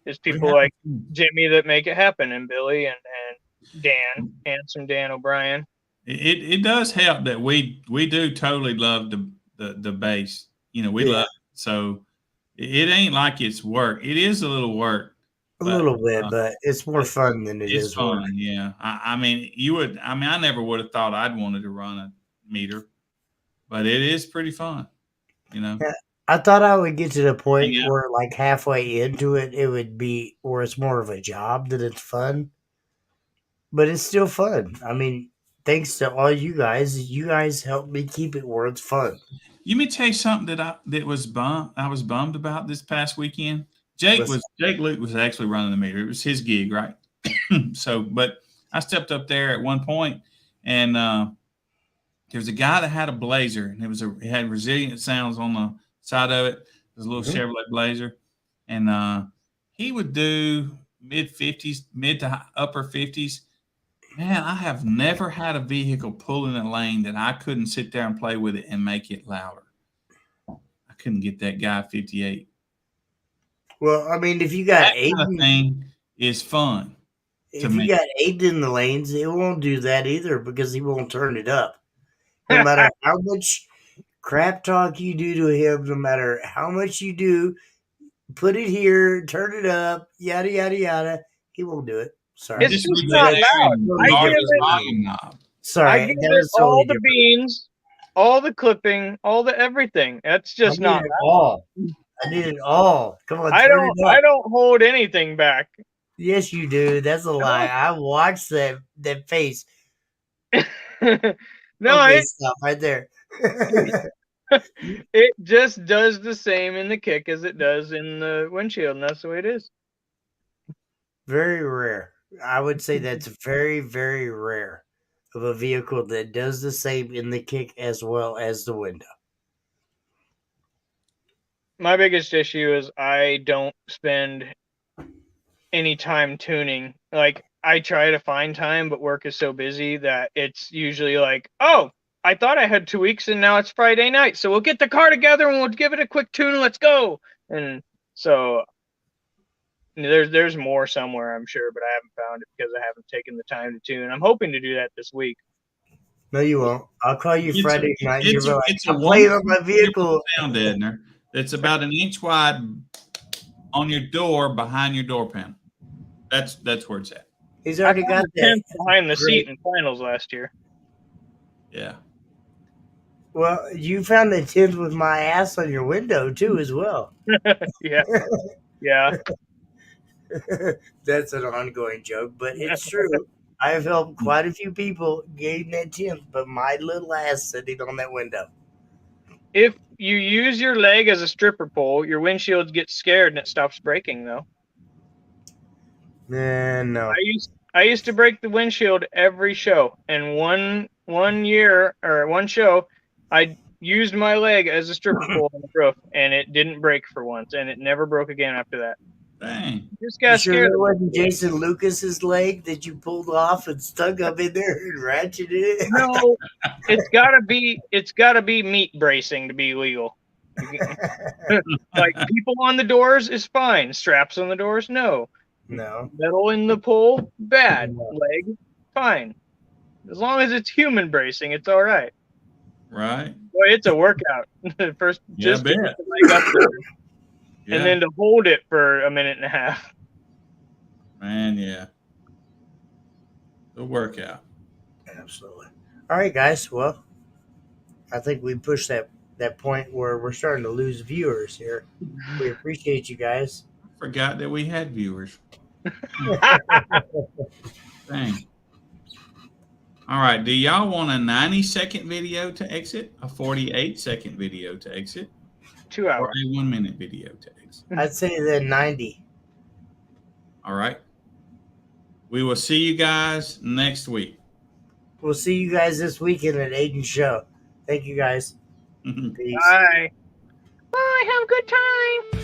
[SPEAKER 4] it's people like Jimmy that make it happen, and Billy and Dan, handsome Dan O'Brien.
[SPEAKER 1] It does help that we do totally love the base. We love it. So it ain't like it's work. It is a little work.
[SPEAKER 3] A
[SPEAKER 1] But,
[SPEAKER 3] little bit, but it's more fun than it
[SPEAKER 1] it's
[SPEAKER 3] is work.
[SPEAKER 1] fun. Yeah. I mean, I never would have thought I'd wanted to run a meter, but it is pretty fun, you know.
[SPEAKER 3] Yeah. I thought I would get to the point
[SPEAKER 1] Yeah.
[SPEAKER 3] where, like, halfway into it, it would be where it's more of a job than it's fun. But it's still fun. I mean, thanks to all you guys helped me keep it where it's fun.
[SPEAKER 1] You may tell you something I was bummed about this past weekend. Jake Luke was actually running the meter. It was his gig, right? So, but I stepped up there at one point, and there was a guy that had a Blazer, and it had resilient sounds on the side of it. It was a little Chevrolet Blazer, and he would do mid to upper 50s. Man, I have never had a vehicle pull in a lane that I couldn't sit there and play with it and make it louder. I couldn't get that guy 58.
[SPEAKER 3] Well, I mean, if you got
[SPEAKER 1] That
[SPEAKER 3] Aiden,
[SPEAKER 1] kind of thing is fun.
[SPEAKER 3] if you got Aiden in the lanes, it won't do that either because he won't turn it up. No matter how much crap talk you do to him, no matter how much you do, put it here, turn it up, yada yada yada, he won't do it. Sorry.
[SPEAKER 4] It's just not loud. I give it,
[SPEAKER 3] Sorry.
[SPEAKER 4] I give it all the beans, all the clipping, all the everything. That's just not
[SPEAKER 3] all. I need it all. Come on,
[SPEAKER 4] I don't hold anything back.
[SPEAKER 3] Yes, you do. That's a lie. I watched that face.
[SPEAKER 4] No,
[SPEAKER 3] okay, stop right there.
[SPEAKER 4] It just does the same in the kick as it does in the windshield, and that's the way it is.
[SPEAKER 3] Very rare. I would say that's very, very rare of a vehicle that does the same in the kick as well as the window.
[SPEAKER 4] My biggest issue is I don't spend any time tuning. Like, I try to find time, but work is so busy that it's usually like, oh, I thought I had 2 weeks and now it's Friday night. So we'll get the car together and we'll give it a quick tune and let's go. And so there's more somewhere, I'm sure, but I haven't found it because I haven't taken the time to tune. I'm hoping to do that this week.
[SPEAKER 3] No, you won't. I'll call you Friday night.
[SPEAKER 1] It's
[SPEAKER 3] I'm playing on my vehicle.
[SPEAKER 1] Sound deadener. It's about an inch wide on your door behind your door panel. That's where it's at.
[SPEAKER 3] He's already got that
[SPEAKER 4] behind the seat in finals last year.
[SPEAKER 1] Yeah.
[SPEAKER 3] Well, you found the 10th with my ass on your window too, as well.
[SPEAKER 4] Yeah. Yeah.
[SPEAKER 3] That's an ongoing joke, but it's true. I've helped quite a few people gain that 10th, but my little ass sitting on that window.
[SPEAKER 4] If you use your leg as a stripper pole, your windshield gets scared and it stops braking, though.
[SPEAKER 3] No.
[SPEAKER 4] I used to break the windshield every show, and one year or one show, I used my leg as a stripper pole on the roof, and it didn't break for once, and it never broke again after that.
[SPEAKER 1] Dang.
[SPEAKER 4] Just got scared.
[SPEAKER 3] It wasn't Jason Lucas's leg that you pulled off and stuck up in there and ratcheted it?
[SPEAKER 4] No, it's gotta be meat bracing to be legal. Like, people on the doors is fine. Straps on the doors, no.
[SPEAKER 3] No.
[SPEAKER 4] Metal in the pole, bad. No. Leg, fine. As long as it's human bracing, it's all right.
[SPEAKER 1] Right.
[SPEAKER 4] Boy, it's a workout. First, just to get the leg up there. Yeah. And then to hold it for a minute and a half.
[SPEAKER 1] Man, yeah. The workout.
[SPEAKER 3] Absolutely. All right, guys. Well, I think we pushed that point where we're starting to lose viewers here. We appreciate you guys.
[SPEAKER 1] Forgot that we had viewers. Dang. All right. Do y'all want a 90-second video to exit? A 48-second video to exit?
[SPEAKER 4] 2 hours.
[SPEAKER 1] Or a 1 minute video to exit?
[SPEAKER 3] I'd say the 90.
[SPEAKER 1] All right. We will see you guys next week.
[SPEAKER 3] We'll see you guys this weekend at Aiden's show. Thank you, guys.
[SPEAKER 4] Peace. Bye. Bye. Have a good time.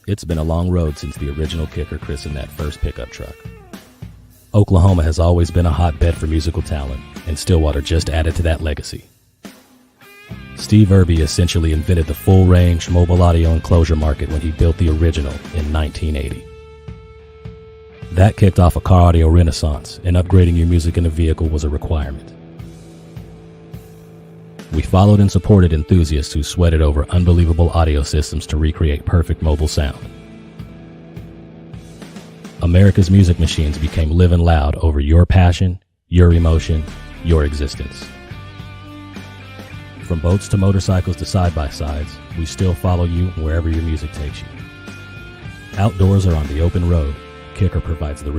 [SPEAKER 5] It's been a long road since the original Kicker christened that first pickup truck. Oklahoma has always been a hotbed for musical talent, and Stillwater just added to that legacy. Steve Irby essentially invented the full-range mobile audio enclosure market when he built the original in 1980. That kicked off a car audio renaissance, and upgrading your music in a vehicle was a requirement. We followed and supported enthusiasts who sweated over unbelievable audio systems to recreate perfect mobile sound. America's music machines became living loud over your passion, your emotion, your existence. From boats to motorcycles to side-by-sides, we still follow you wherever your music takes you. Outdoors or on the open road, Kicker provides the rhythm